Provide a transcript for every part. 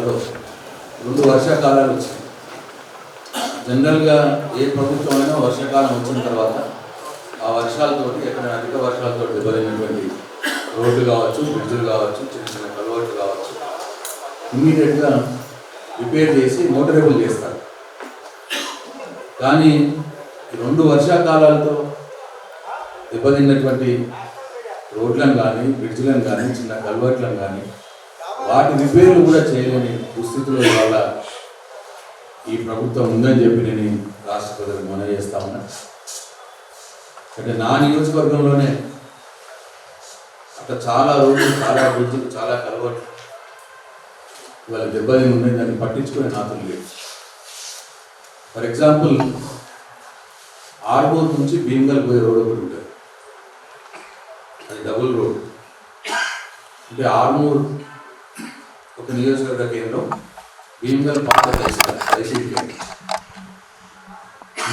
సంవత్సరాల్లో 2 వర్షాకాలాలు వచ్చాయి. జనరల్గా ఏ ప్రభుత్వం అయినా వర్షాకాలం వచ్చిన తర్వాత ఆ వర్షాలతోటి ఎక్కడ అధిక వర్షాలతో దెబ్బతిన్నటువంటి రోడ్లు కావచ్చు, బ్రిడ్జులు కావచ్చు, చిన్న చిన్న కల్వర్ట్లు కావచ్చు, ఇమ్మీడియట్గా రిపేర్ చేసి మోటరేబుల్ చేస్తారు. కానీ 2 వర్షాకాలాలతో దెబ్బతిన్నటువంటి రోడ్లను కానీ, బ్రిడ్జ్లను కానీ, చిన్న కల్వర్ట్లను కానీ వాటి రిపేర్లు కూడా చేయలేని దుస్థితుల వల్ల ఈ ప్రభుత్వం ఉందని చెప్పి నేను రాష్ట్ర ప్రజలకు మనవి చేస్తా ఉన్నా. అంటే నా నియోజకవర్గంలోనే అక్కడ చాలా రోడ్లు, చాలా బ్రిడ్జ్లు, చాలా కల్వర్ట్లు ఇవాళ దెబ్బతిని ఉన్నాయి. దాన్ని పట్టించుకునే నాతులు లేదు. ఫర్ ఎగ్జాంపుల్, ఆర్మూర్ నుంచి భీమ్గల్ పోయే రోడ్ ఒకటి ఉంటుంది. అది డబుల్ రోడ్. అంటే ఆర్మూర్ ఒక నియోజకవర్గ కేంద్రం, భీమ్గల్ పాత తహసీల్ కేంద్రం.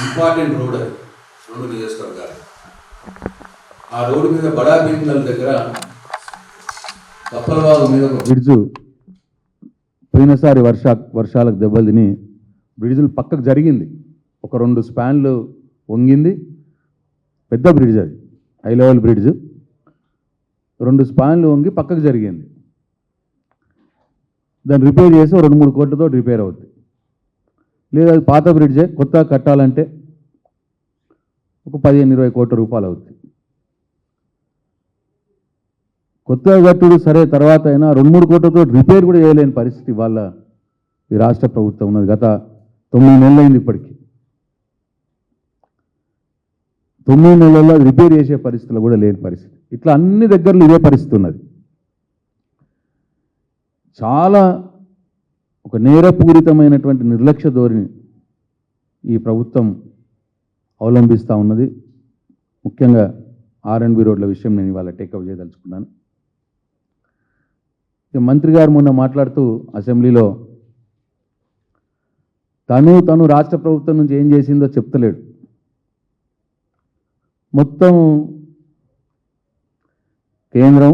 ఇంపార్టెంట్ రోడ్ అది 2 నియోజకవర్గాలు. ఆ రోడ్డు మీద బడా భీమ్గల్ దగ్గర కప్పలవాగు మీద ఒక బ్రిడ్జు పోయినసారి వర్షాలకు దెబ్బలు తిని బ్రిడ్జులు పక్కకు జరిగింది. ఒక 2 స్పాన్లు వంగింది. పెద్ద బ్రిడ్జ్ అది, హై లెవెల్ బ్రిడ్జ్. 2 స్పాన్లు వంగి పక్కకు జరిగింది. దాన్ని రిపేర్ చేసి 2-3 కోట్లతో రిపేర్ అవుతుంది. లేదా అది పాత బ్రిడ్జే, కొత్తగా కట్టాలంటే ఒక 15-20 కోట్ల రూపాయలు అవుతుంది. కొత్తగా కట్టుడు సరే, తర్వాత అయినా 2-3 కోట్లతో రిపేర్ కూడా చేయలేని పరిస్థితి వాళ్ళ ఈ రాష్ట్ర ప్రభుత్వం ఉన్నది. గత 9 నెలలు అయింది. ఇప్పటికీ 9 నెలల్లో రిపేర్ చేసే పరిస్థితులు కూడా లేని పరిస్థితి. ఇట్లా అన్ని దగ్గరలో ఇదే పరిస్థితి ఉన్నది. చాలా ఒక నేరపూరితమైనటువంటి నిర్లక్ష్య ధోరణి ఈ ప్రభుత్వం అవలంబిస్తూ ఉన్నది. ముఖ్యంగా R&B రోడ్ల విషయం నేను ఇవాళ టేకప్ చేయదలుచుకున్నాను. ఇక మంత్రి గారు మొన్న మాట్లాడుతూ అసెంబ్లీలో తను రాష్ట్ర ప్రభుత్వం నుంచి ఏం చేసిందో చెప్తలేడు. మొత్తం కేంద్రం,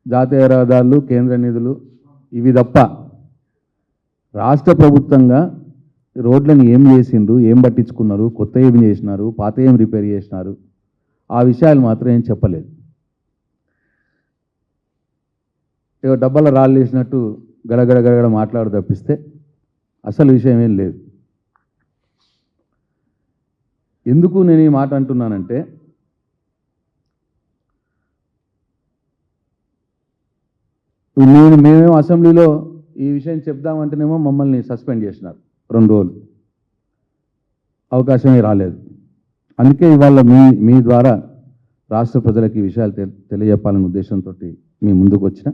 జాతీయ రహదారులు, కేంద్ర నిధులు ఇవి తప్ప రాష్ట్ర ప్రభుత్వంగా రోడ్లను ఏం చేసిండ్రు, ఏం పట్టించుకున్నారు, కొత్త ఏం చేసినారు, పాత ఏం రిపేర్ చేసినారు, ఆ విషయాలు మాత్రం ఏం చెప్పలేదు. ఏదో డబ్బాల రాళ్ళు వేసినట్టు గడగడ మాట్లాడు తప్పిస్తే అసలు విషయం ఏం లేదు. ఎందుకు నేను ఈ మాట అంటున్నానంటే, మేమేమో అసెంబ్లీలో ఈ విషయం చెప్దామంటేనేమో మమ్మల్ని సస్పెండ్ చేసినారు 2 రోజులు, అవకాశమే రాలేదు. అందుకే ఇవాళ మీ ద్వారా రాష్ట్ర ప్రజలకు ఈ విషయాలు తెలియజెప్పాలనే ఉద్దేశంతో మీ ముందుకు వచ్చిన.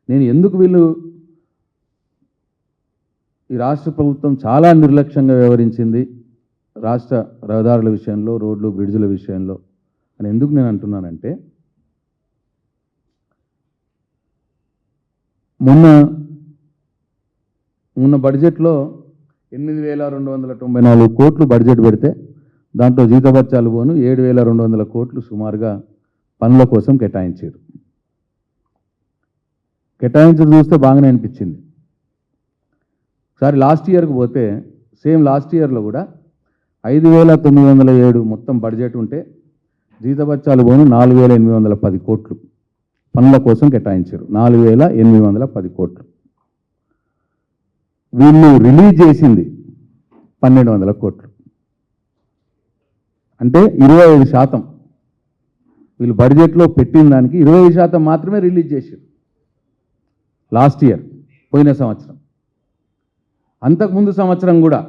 నేను ఎందుకు వీళ్ళు ఈ రాష్ట్ర ప్రభుత్వం చాలా నిర్లక్ష్యంగా వ్యవహరించింది రాష్ట్ర రహదారుల విషయంలో, రోడ్లు బ్రిడ్జుల విషయంలో అని ఎందుకు నేను అంటున్నానంటే, మొన్న బడ్జెట్లో 8,294 కోట్లు బడ్జెట్ పెడితే దాంట్లో జీతభత్యాలు పోను 7,200 కోట్లు సుమారుగా పనుల కోసం కేటాయించారు. కేటాయించడం చూస్తే బాగానే అనిపించింది. ఒకసారి లాస్ట్ ఇయర్కి పోతే సేమ్ లాస్ట్ ఇయర్లో కూడా 5,907 మొత్తం బడ్జెట్ ఉంటే జీతభత్యాలు పోను 4,810 కోట్లు పనుల కోసం కేటాయించారు. 4,810 కోట్లు. వీళ్ళు రిలీజ్ చేసింది 1,200 కోట్లు. అంటే 25%. వీళ్ళు బడ్జెట్లో పెట్టిన దానికి 25% మాత్రమే రిలీజ్ చేశారు లాస్ట్ ఇయర్, పోయిన సంవత్సరం. అంతకుముందు సంవత్సరం కూడా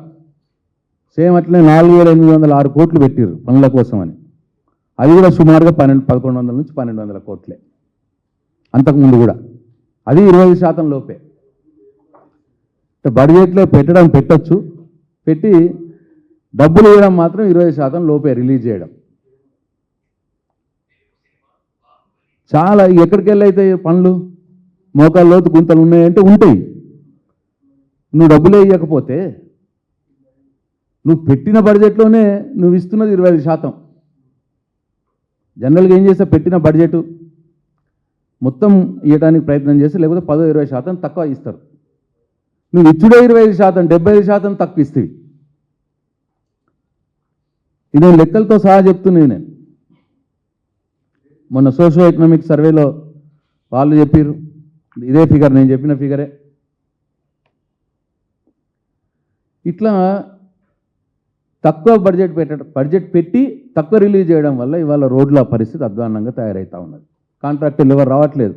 సేమ్ అట్లనే 4,806 కోట్లు పెట్టారు పనుల కోసం అని. అది కూడా సుమారుగా 1,100 నుంచి 1,200 కోట్లే అంతకుముందు కూడా. అది 20% లోపే. బడ్జెట్లో పెట్టచ్చు, పెట్టి డబ్బులు ఇవ్వడం మాత్రం 20% లోపే రిలీజ్ చేయడం. చాలా ఎక్కడికి వెళ్ళైతే పనులు మోకాళ్ళ లోతు గుంతలు ఉన్నాయంటే ఉంటాయి. నువ్వు డబ్బులే ఇవ్వకపోతే నువ్వు పెట్టిన బడ్జెట్లోనే నువ్వు ఇస్తున్నది 25%. జనరల్గా ఏం చేస్తే పెట్టిన బడ్జెట్ మొత్తం ఇవ్వడానికి ప్రయత్నం చేస్తే లేకపోతే 10-20% తక్కువ ఇస్తారు నువ్వు ఇచ్చుడే 25%, 75% తక్కువ ఇస్తేవి. ఇది లెక్కలతో సహా చెప్తున్నాను నేను. మొన్న సోషో ఎకనామిక్ సర్వేలో వాళ్ళు చెప్పారు, ఇదే ఫిగర్, నేను చెప్పిన ఫిగరే. ఇట్లా తక్కువ బడ్జెట్ పెట్టి తక్కువ రిలీజ్ చేయడం వల్ల ఇవాళ రోడ్ల పరిస్థితి అధ్వాన్నంగా తయారవుతూ ఉన్నది. కాంట్రాక్టర్లు ఎవరు రావట్లేదు.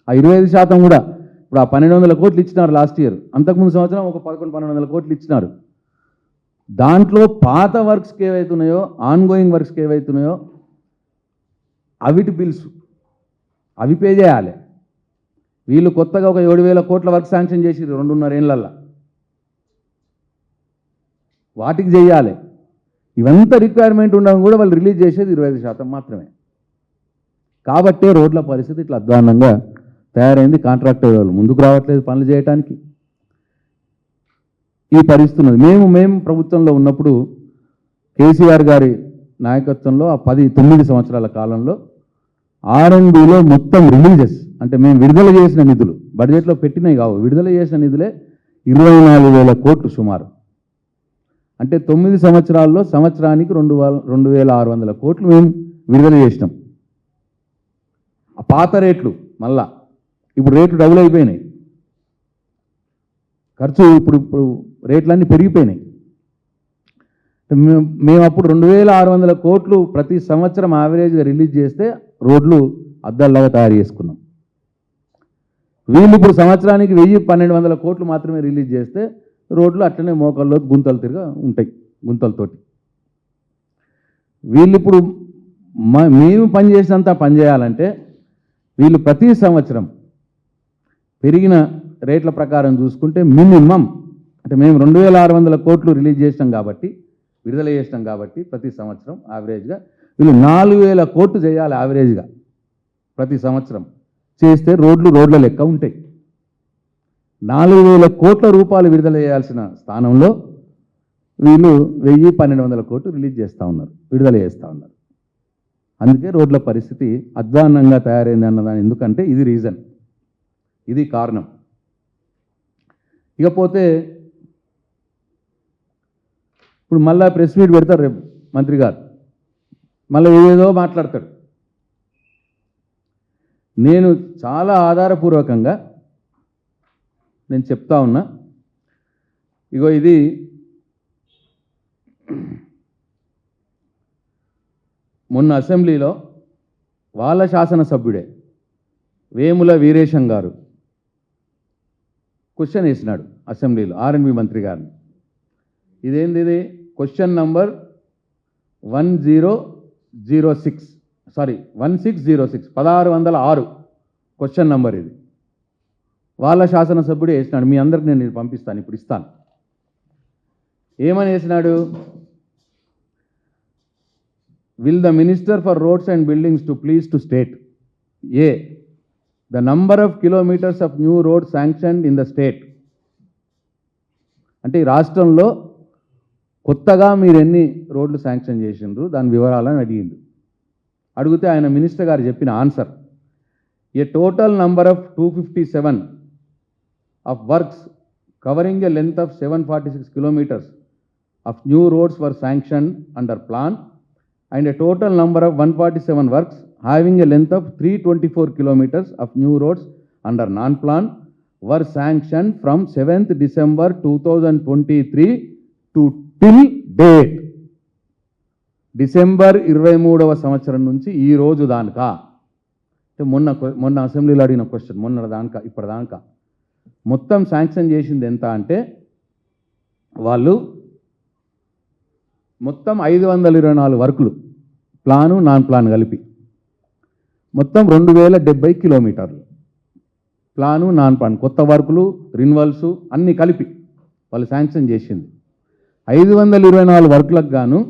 ఆ 25% కూడా ఇప్పుడు ఆ 1200 కోట్లు ఇచ్చినారు లాస్ట్ ఇయర్, అంతకుముందు సంవత్సరం ఒక 1100-1200 కోట్లు ఇచ్చినారు. దాంట్లో పాత వర్క్స్కి ఏవైతున్నాయో, ఆన్గోయింగ్ వర్క్స్కి ఏవైతున్నాయో అవిటి బిల్స్ అవి పే చేయాలి. వీళ్ళు కొత్తగా ఒక 7,000 కోట్ల వర్క్ శాంక్షన్ చేసి 2.5 ఏళ్ళల్లో వాటికి చేయాలి. ఇవంతా రిక్వైర్మెంట్ ఉండడం కూడా వాళ్ళు రిలీజ్ చేసేది 25% మాత్రమే. కాబట్టే రోడ్ల పరిస్థితి ఇట్లా అధ్వాన్నంగా తయారైంది. కాంట్రాక్టర్ వాళ్ళు ముందుకు రావట్లేదు పనులు చేయడానికి. ఈ పరిస్థితి ఉన్నది. మేము ప్రభుత్వంలో ఉన్నప్పుడు కేసీఆర్ గారి నాయకత్వంలో ఆ 9 సంవత్సరాల కాలంలో R&Bలో మొత్తం రిలీజెస్ అంటే మేము విడుదల చేసిన నిధులు, బడ్జెట్లో పెట్టినవి కావు, విడుదల చేసిన నిధులే 24,000 కోట్లు సుమారు. అంటే 9 సంవత్సరాల్లో సంవత్సరానికి 2,600 కోట్లు మేము విడుదల చేసినాం. ఆ పాత రేట్లు మళ్ళా ఇప్పుడు రేట్లు డబుల్ అయిపోయినాయి. ఖర్చు ఇప్పుడు రేట్లన్నీ పెరిగిపోయినాయి. మేము అప్పుడు 2,600 కోట్లు ప్రతి సంవత్సరం యావరేజ్గా రిలీజ్ చేస్తే రోడ్లు అద్దాల్లాగా తయారు చేసుకున్నాం. వీళ్ళు ఇప్పుడు సంవత్సరానికి 1,000-1,200 కోట్లు మాత్రమే రిలీజ్ చేస్తే రోడ్లు అట్లనే మోకాల్లో గుంతలు తిరిగా ఉంటాయి, గుంతలతోటి. వీళ్ళు ఇప్పుడు మేము పనిచేసినంత పని చేయాలంటే వీళ్ళు ప్రతి సంవత్సరం పెరిగిన రేట్ల ప్రకారం చూసుకుంటే మినిమం అంటే మేము 2,600 కోట్లు రిలీజ్ చేసినాం కాబట్టి, విడుదల చేసినాం కాబట్టి ప్రతి సంవత్సరం యావరేజ్గా వీళ్ళు 4,000 కోట్లు చేయాలి యావరేజ్గా ప్రతి సంవత్సరం. చేస్తే రోడ్ల లెక్క ఉంటాయి. 4,000 కోట్ల రూపాయలు విడుదల చేయాల్సిన స్థానంలో వీళ్ళు 1,000-1,200 కోట్లు రిలీజ్ చేస్తూ ఉన్నారు, విడుదల చేస్తూ ఉన్నారు. అందుకే రోడ్ల పరిస్థితి అధ్వాన్నంగా తయారైంది అన్నదాని. ఎందుకంటే ఇది రీజన్, ఇది కారణం. ఇకపోతే ఇప్పుడు మళ్ళీ ప్రెస్ మీట్ పెడతారు రేపు మంత్రి గారు, మళ్ళీ ఏదేదో మాట్లాడతాడు. నేను చాలా ఆధారపూర్వకంగా నేను చెప్తా ఉన్నా. ఇగో ఇది మొన్న అసెంబ్లీలో వాళ్ళ శాసనసభ్యుడే వేముల వీరేశం గారు క్వశ్చన్ వేసినాడు అసెంబ్లీలో R&B మంత్రి గారిని. ఇదేంది? ఇది క్వశ్చన్ నంబర్ 1606 1606 క్వశ్చన్ నంబర్ ఇది. వాళ్ళ శాసనసభ్యుడు వేసినాడు. మీ అందరికి నేను పంపిస్తాను, ఇప్పుడు ఇస్తాను. ఏమని వేసినాడు? Will the minister for roads and buildings to please to state a the number of kilometres of new road sanctioned in the state. అంటే ఈ రాష్ట్రంలో కొత్తగా మీరు ఎన్ని రోడ్లు శాంక్షన్ చేసిండ్రు దాని వివరాలని అడిగిండు. అడిగితే ఆయన మినిస్టర్ గారు చెప్పిన answer, a total number of 257 of works covering a length of 746 kilometers of new roads were sanctioned under plan, and a total number of 147 works having a length of 324 kilometers of new roads under non-plan were sanctioned from 7th December 2023 to till date. December 23వ సంవత్సరం నుంచి ఈ రోజు దానికా, మొన్న అసెంబ్లీలో అడిగిన question, మొన్న దానికా ఇప్పటిదాకా మొత్తం శాంక్షన్ చేసింది ఎంత అంటే వాళ్ళు మొత్తం 524 వర్కులు, ప్లాను నాన్ ప్లాన్ కలిపి మొత్తం 2,070 కిలోమీటర్లు. ప్లాను నాన్ ప్లాన్ కొత్త వర్కులు రిన్వల్స్ అన్నీ కలిపి వాళ్ళు శాంక్షన్ చేసింది 524 వర్కులకు గాను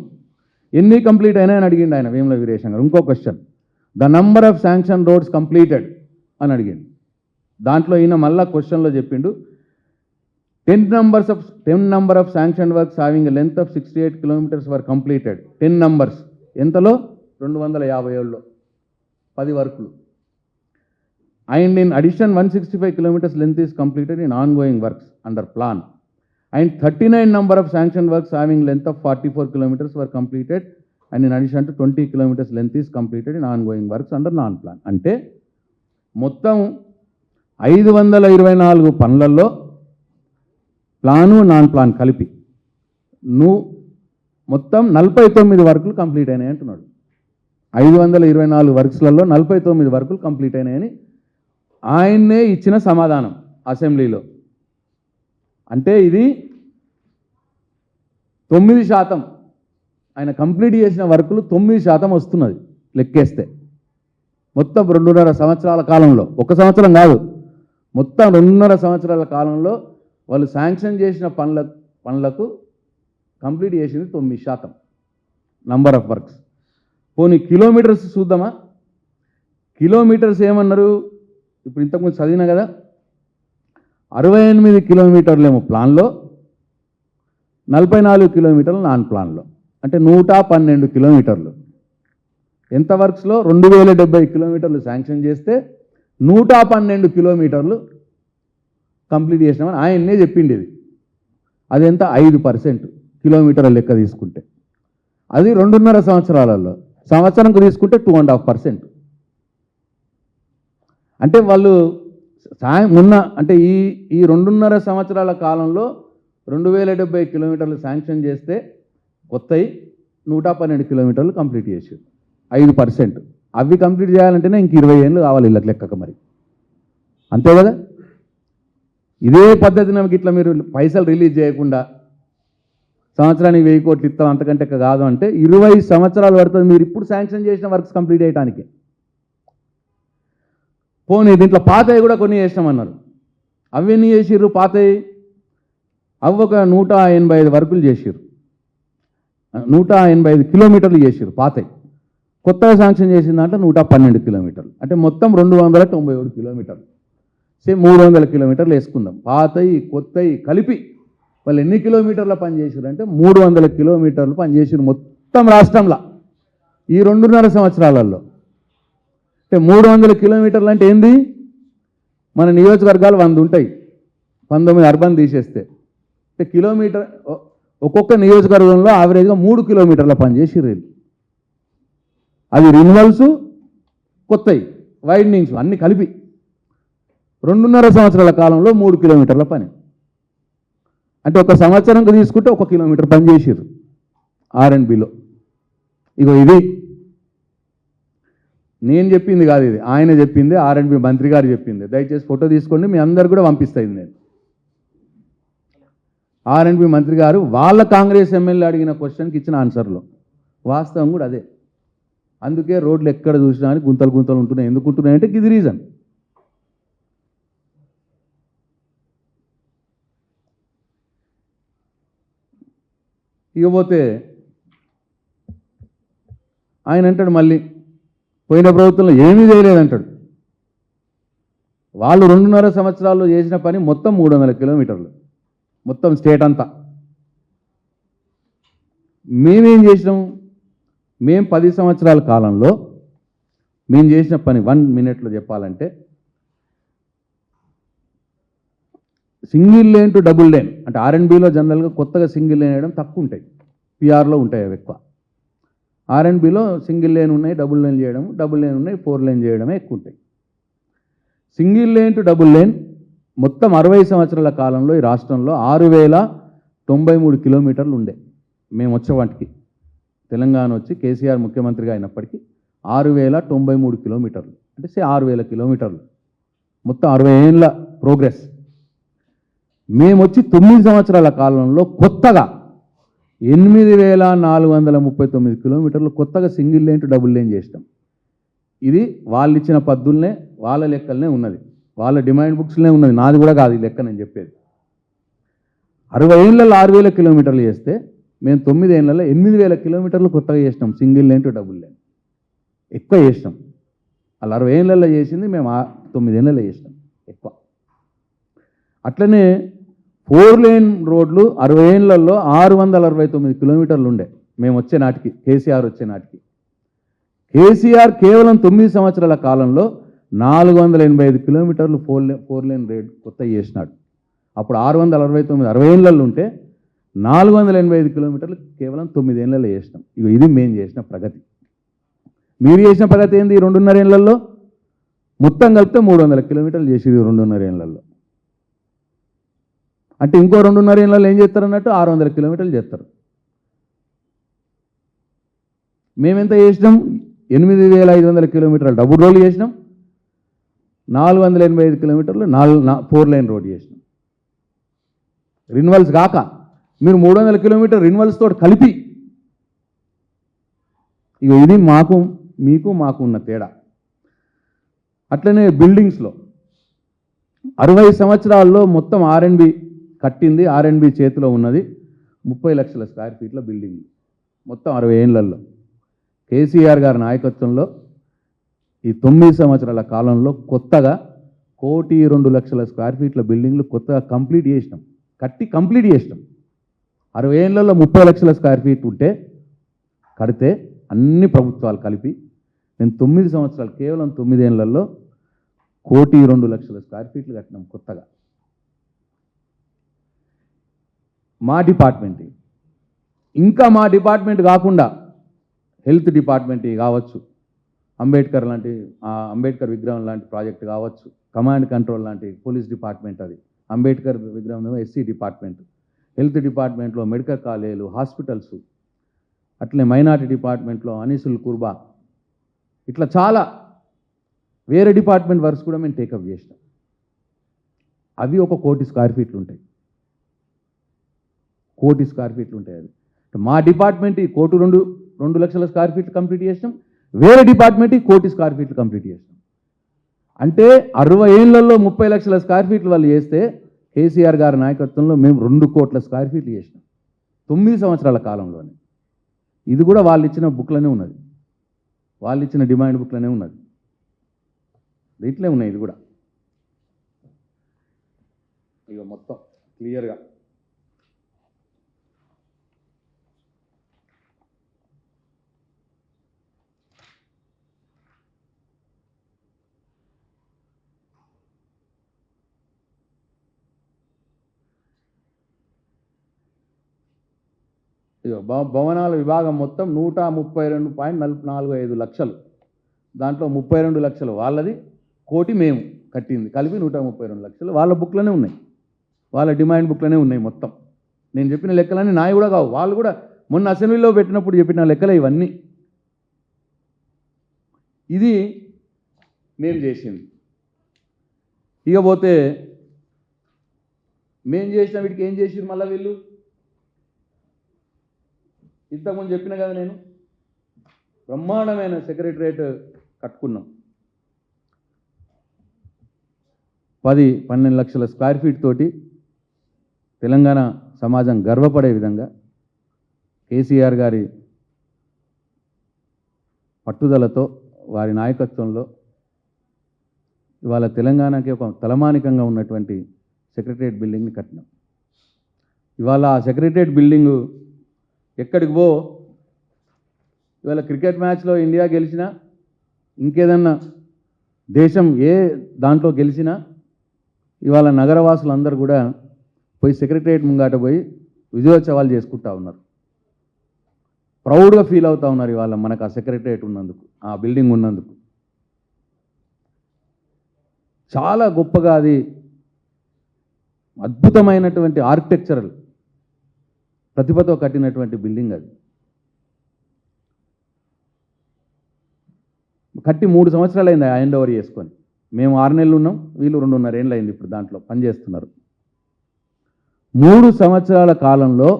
ఎన్ని కంప్లీట్ అయినాయని అడిగిండు ఆయన వేముల వీరేశం గారు. ఇంకో question, the number of sanction roads completed అని అడిగిండు. దాంట్లో ఈయన మళ్ళా క్వశ్చన్లో చెప్పిండు 10 number of sanctioned works having a length of 68 kilometers were completed. 10 numbers ఎంతలో? 257లో 10 వర్కులు. And in addition, 165 kilometers length is completed in ongoing works under plan. And 39 number of sanctioned works having length of 44 kilometers were completed. And in addition to 20 kilometers length is completed in ongoing works under non-plan. అంటే మొత్తం 524 పనులలో plan non plan కలిపి మొత్తం 49 వర్కులు complete అయినాయి అంటున్నాడు. 524 వర్క్స్లలో 49 వర్కులు complete అయినాయని ఆయన్నే ఇచ్చిన సమాధానం అసెంబ్లీలో. అంటే ఇది 9%. ఆయన కంప్లీట్ చేసిన వర్కులు 9% వస్తున్నది లెక్కేస్తే. మొత్తం 2.5 సంవత్సరాల కాలంలో, ఒక సంవత్సరం కాదు, మొత్తం 2.5 సంవత్సరాల కాలంలో వాళ్ళు శాంక్షన్ చేసిన పనులకు కంప్లీట్ చేసింది 9% నంబర్ ఆఫ్ వర్క్స్. పోనీ కిలోమీటర్స్ చూద్దామా? కిలోమీటర్స్ ఏమన్నారు? ఇప్పుడు ఇంతకుముందు చదివినా కదా, 68 కిలోమీటర్లేమో ప్లాన్లో, 44 కిలోమీటర్లు నాన్ ప్లాన్లో, అంటే 112 కిలోమీటర్లు. ఎంత వర్క్స్లో? 2070 కిలోమీటర్లు శాంక్షన్ చేస్తే 112 కిలోమీటర్లు కంప్లీట్ చేసినామని ఆయన్నే చెప్పింది. ఇది అదెంత? 5% కిలోమీటర్ల లెక్క తీసుకుంటే. అది 2.5 సంవత్సరాలలో. సంవత్సరంకు తీసుకుంటే 2.5%. అంటే వాళ్ళు అంటే ఈ 2.5 సంవత్సరాల కాలంలో 2070 కిలోమీటర్లు శాంక్షన్ చేస్తే కొత్తవి 112 కిలోమీటర్లు కంప్లీట్ చేసారు. 5%. అవి కంప్లీట్ చేయాలంటేనే ఇంక 20 ఏళ్ళు కావాలి ఇళ్ళకి లెక్కక. మరి అంతే కదా? ఇదే పద్ధతి నమ్మకి ఇట్లా మీరు పైసలు రిలీజ్ చేయకుండా సంవత్సరానికి 1000 కోట్లు ఇస్తాం అంతకంటే కాదు అంటే 20 సంవత్సరాలు పడుతుంది మీరు ఇప్పుడు శాంక్షన్ చేసిన వర్క్స్ కంప్లీట్ చేయడానికి. పోనీ దీంట్లో పాతవి కూడా కొన్ని చేసినామన్నారు. అవి ఎన్ని చేసిర్రు? పాతవి అవి ఒక 185 వర్కులు చేసిర్రు, 185 కిలోమీటర్లు చేసిర్రు పాతవి. కొత్తగా శాంక్షన్ చేసిన దాంట్లో 112 కిలోమీటర్లు, అంటే మొత్తం 297 కిలోమీటర్లు. సేమ్ 300 కిలోమీటర్లు వేసుకుందాం. పాతవి కొత్తవి కలిపి వాళ్ళు ఎన్ని కిలోమీటర్ల పని చేసారు అంటే 300 కిలోమీటర్లు పనిచేసారు మొత్తం రాష్ట్రంలో ఈ 2.5 సంవత్సరాలలో. అంటే 300 కిలోమీటర్లు అంటే ఏంది? మన నియోజకవర్గాలు 100 ఉంటాయి, 19 అర్బన్ తీసేస్తే. అంటే కిలోమీటర్ ఒక్కొక్క నియోజకవర్గంలో యావరేజ్గా 3 కిలోమీటర్ల పని చేసిర్రు వీళ్ళు. అది రిన్యూవల్స్, కొత్తవి, వైడనింగ్స్ అన్నీ కలిపి 2.5 సంవత్సరాల కాలంలో 3 కిలోమీటర్ల పని. అంటే ఒక సంవత్సరంకి తీసుకుంటే 1 కిలోమీటర్ పని చేసిర్రు R&Bలో. ఇగో ఇది నేను చెప్పింది కాదు, ఇది ఆయన చెప్పింది, R&B మంత్రి గారు చెప్పింది. దయచేసి ఫోటో తీసుకోండి, మీ అందరు కూడా పంపిస్తాయి. నేను R&B మంత్రి గారు వాళ్ళ కాంగ్రెస్ ఎమ్మెల్యే అడిగిన క్వశ్చన్కి ఇచ్చిన ఆన్సర్లో వాస్తవం కూడా అదే. అందుకే రోడ్లు ఎక్కడ చూసినా అని గుంతలు గుంతలు ఉంటున్నాయి. ఎందుకు ఉంటున్నాయి అంటే ఇది రీజన్. ఇకపోతే ఆయన అంటాడు మళ్ళీ పోయిన ప్రభుత్వంలో ఏమీ చేయలేదంటాడు. వాళ్ళు 2.5 సంవత్సరాల్లో చేసిన పని మొత్తం 300 కిలోమీటర్లు, మొత్తం స్టేట్ అంతా. మేమేం చేసినాం? మేము 10 సంవత్సరాల కాలంలో మేము చేసిన పని 1 మినిట్లో చెప్పాలంటే single lane to double lane. అంటే R&Bలో జనరల్గా కొత్తగా సింగిల్ లేన్ వేయడం తక్కువ ఉంటాయి, PRలో ఉంటాయి అవి ఎక్కువ. R&Bలో సింగిల్ లేన్ ఉన్నాయి, డబుల్ లేన్ చేయడం, డబుల్ లేన్ ఉన్నాయి, 4 లేన్ చేయడమే ఎక్కువ ఉంటాయి. Single lane to double lane మొత్తం 60 సంవత్సరాల కాలంలో ఈ రాష్ట్రంలో 6093 కిలోమీటర్లు ఉండే. మేము వచ్చే వాటికి తెలంగాణ వచ్చి కేసీఆర్ ముఖ్యమంత్రిగా అయినప్పటికీ 6093 కిలోమీటర్లు, అంటే 6000 కిలోమీటర్లు, మొత్తం 60 ఏళ్ళ ప్రోగ్రెస్. మేము వచ్చి 9 సంవత్సరాల కాలంలో కొత్తగా 8439 కిలోమీటర్లు కొత్తగా single lane to double lane చేసినాం. ఇది వాళ్ళు ఇచ్చిన పద్ధతులనే, వాళ్ళ లెక్కలనే ఉన్నది, వాళ్ళ డిమాండ్ బుక్స్లోనే ఉన్నది, నాది కూడా కాదు ఈ లెక్క నేను చెప్పేది. 60 ఏళ్ళలో 6000 కిలోమీటర్లు చేస్తే మేము 9 ఏళ్ళలో 8000 కిలోమీటర్లు కొత్తగా చేసినాం single lane to double lane. ఎక్కువ చేసినాం. వాళ్ళు 60 ఏళ్ళలో చేసింది మేము 9 ఏళ్ళలో చేసినాం ఎక్కువ. అట్లనే 4 లేన్ రోడ్లు 60 ఏళ్ళల్లో 669 కిలోమీటర్లు ఉండే మేము వచ్చే నాటికి, కేసీఆర్ వచ్చే నాటికి. కేసీఆర్ కేవలం 9 సంవత్సరాల కాలంలో 485 కిలోమీటర్లు ఫోర్ లేన్ రేట్ కొత్త చేసినాడు. అప్పుడు 669 60 ఏళ్ళల్లో ఉంటే 485 కిలోమీటర్లు కేవలం 9 ఏళ్ళలో చేసినాం. ఇది మేము చేసిన ప్రగతి. మీరు చేసిన ప్రగతి ఏంది? 2.5 ఏళ్ళల్లో మొత్తం కలిపితే 300 కిలోమీటర్లు చేసేది 2.5 ఏళ్ళల్లో. అంటే ఇంకో 2.5 ఏళ్ళలో ఏం చేస్తారు అన్నట్టు 600 కిలోమీటర్లు చేస్తారు. మేమెంత చేసినాం? 8,500 కిలోమీటర్లు డబుల్ రోడ్లు చేసినాం, 485 కిలోమీటర్లు 4 లైన్ రోడ్ చేసినాం. రిన్వల్స్ కాక మీరు 300 కిలోమీటర్ రిన్వల్స్ తోటి కలిపి. ఇది మీకు మాకు ఉన్న తేడా. అట్లనే బిల్డింగ్స్లో 60 సంవత్సరాల్లో మొత్తం R&B కట్టింది, R&B చేతిలో ఉన్నది 30 లక్షల స్క్వేర్ ఫీట్ల బిల్డింగ్ మొత్తం 60 ఏళ్లలో. కేసీఆర్ గారి నాయకత్వంలో ఈ 9 సంవత్సరాల కాలంలో కొత్తగా 1,02,00,000 స్క్వేర్ ఫీట్ల బిల్డింగ్లు కొత్తగా కంప్లీట్ చేసినాం, కంప్లీట్ చేసినాం. 60 ఏళ్లలో 30 లక్షల స్క్వేర్ ఫీట్ ఉంటే కడితే అన్ని ప్రభుత్వాలు కలిపి నేను 9 సంవత్సరాలు కేవలం 9 ఏళ్లలో 1,02,00,000 స్క్వేర్ ఫీట్లు కట్టినాం కొత్తగా. మా డిపార్ట్మెంట్ ఇంకా మా డిపార్ట్మెంట్ కాకుండా హెల్త్ డిపార్ట్మెంట్ కావచ్చు, అంబేద్కర్ విగ్రహం లాంటి ప్రాజెక్ట్ కావచ్చు, కమాండ్ కంట్రోల్ లాంటి పోలీస్ డిపార్ట్మెంట్, అది అంబేద్కర్ విగ్రహం ఎస్సీ డిపార్ట్మెంట్, హెల్త్ డిపార్ట్మెంట్లో మెడికల్ కాలేజీలు, హాస్పిటల్స్, అట్లనే మైనారిటీ డిపార్ట్మెంట్లో అనిసుల్ కుర్బా, ఇట్లా చాలా వేరే డిపార్ట్మెంట్ వర్క్స్ కూడా మేము టేకప్ చేసినాం. అవి 1 కోటి స్క్వేర్ ఫీట్లు ఉంటాయి. 1 కోటి స్క్వేర్ ఫీట్లు ఉంటాయి. అది మా డిపార్ట్మెంట్ 1,02 లక్షల స్క్వేర్ ఫీట్లు కంప్లీట్ చేసినాం, వేరే డిపార్ట్మెంట్ 1 కోటి స్క్వేర్ ఫీట్లు కంప్లీట్ చేసినాం. అంటే 60 ఏళ్లలో 30 లక్షల స్క్వేర్ ఫీట్లు వాళ్ళు చేస్తే కేసీఆర్ గారి నాయకత్వంలో మేము 2 కోట్ల స్క్వేర్ ఫీట్లు చేసినాం 9 సంవత్సరాల కాలంలోనే. ఇది కూడా వాళ్ళు ఇచ్చిన బుక్లోనే ఉన్నది, వాళ్ళు ఇచ్చిన డిమాండ్ బుక్లోనే ఉన్నది, ఇట్లే ఉన్నాయి. ఇది కూడా ఇక మొత్తం క్లియర్గా భవనాల విభాగం మొత్తం 132.45 లక్షలు. దాంట్లో 32 లక్షలు వాళ్ళది, 1 కోటి మేము కట్టింది, కలిపి 132 లక్షలు వాళ్ళ బుక్లోనే ఉన్నాయి, వాళ్ళ డిమాండ్ బుక్లోనే ఉన్నాయి మొత్తం. నేను చెప్పిన లెక్కలన్నీ నాయి కూడా కావు, వాళ్ళు కూడా మొన్న అసెంబ్లీలో పెట్టినప్పుడు చెప్పిన లెక్కలే ఇవన్నీ. ఇది మేము చేసింది. ఇకపోతే మేము చేసిన వీటికి ఏం చేసింది మళ్ళీ వీళ్ళు? ఇంతకుముందు చెప్పిన కదా నేను, బ్రహ్మాండమైన సెక్రటరేట్ కట్టుకున్నాం. 10-12 లక్షల స్క్వేర్ ఫీట్ తోటి తెలంగాణ సమాజం గర్వపడే విధంగా కేసీఆర్ గారి పట్టుదలతో, వారి నాయకత్వంలో ఇవాళ తెలంగాణకి ఒక తలమానికంగా ఉన్నటువంటి సెక్రటరేట్ బిల్డింగ్ని కట్టినాం. ఇవాళ ఆ సెక్రటరేట్ బిల్డింగు ఎక్కడికి పో, ఇవాళ క్రికెట్ మ్యాచ్లో ఇండియా గెలిచినా, ఇంకేదన్నా దేశం ఏ దాంట్లో గెలిచినా, ఇవాళ నగరవాసులందరూ కూడా పోయి సెక్రటరేట్ ముంగాట పోయి విజయోత్సవాలు చేసుకుంటా ఉన్నారు, ప్రౌడ్గా ఫీల్ అవుతూ ఉన్నారు. ఇవాళ మనకు ఆ సెక్రటరేట్ ఉన్నందుకు, ఆ బిల్డింగ్ ఉన్నందుకు చాలా గొప్పగా, అది అద్భుతమైనటువంటి ఆర్కిటెక్చరల్ ప్రతిభతో కట్టినటువంటి బిల్డింగ్. అది కట్టి 3 సంవత్సరాలు అయింది హ్యాండ్ ఓవర్ చేసుకొని. మేము 6 నెలలు ఉన్నాం, వీళ్ళు 2.5 ఏళ్ళు అయింది ఇప్పుడు దాంట్లో పనిచేస్తున్నారు. 3 సంవత్సరాల కాలంలో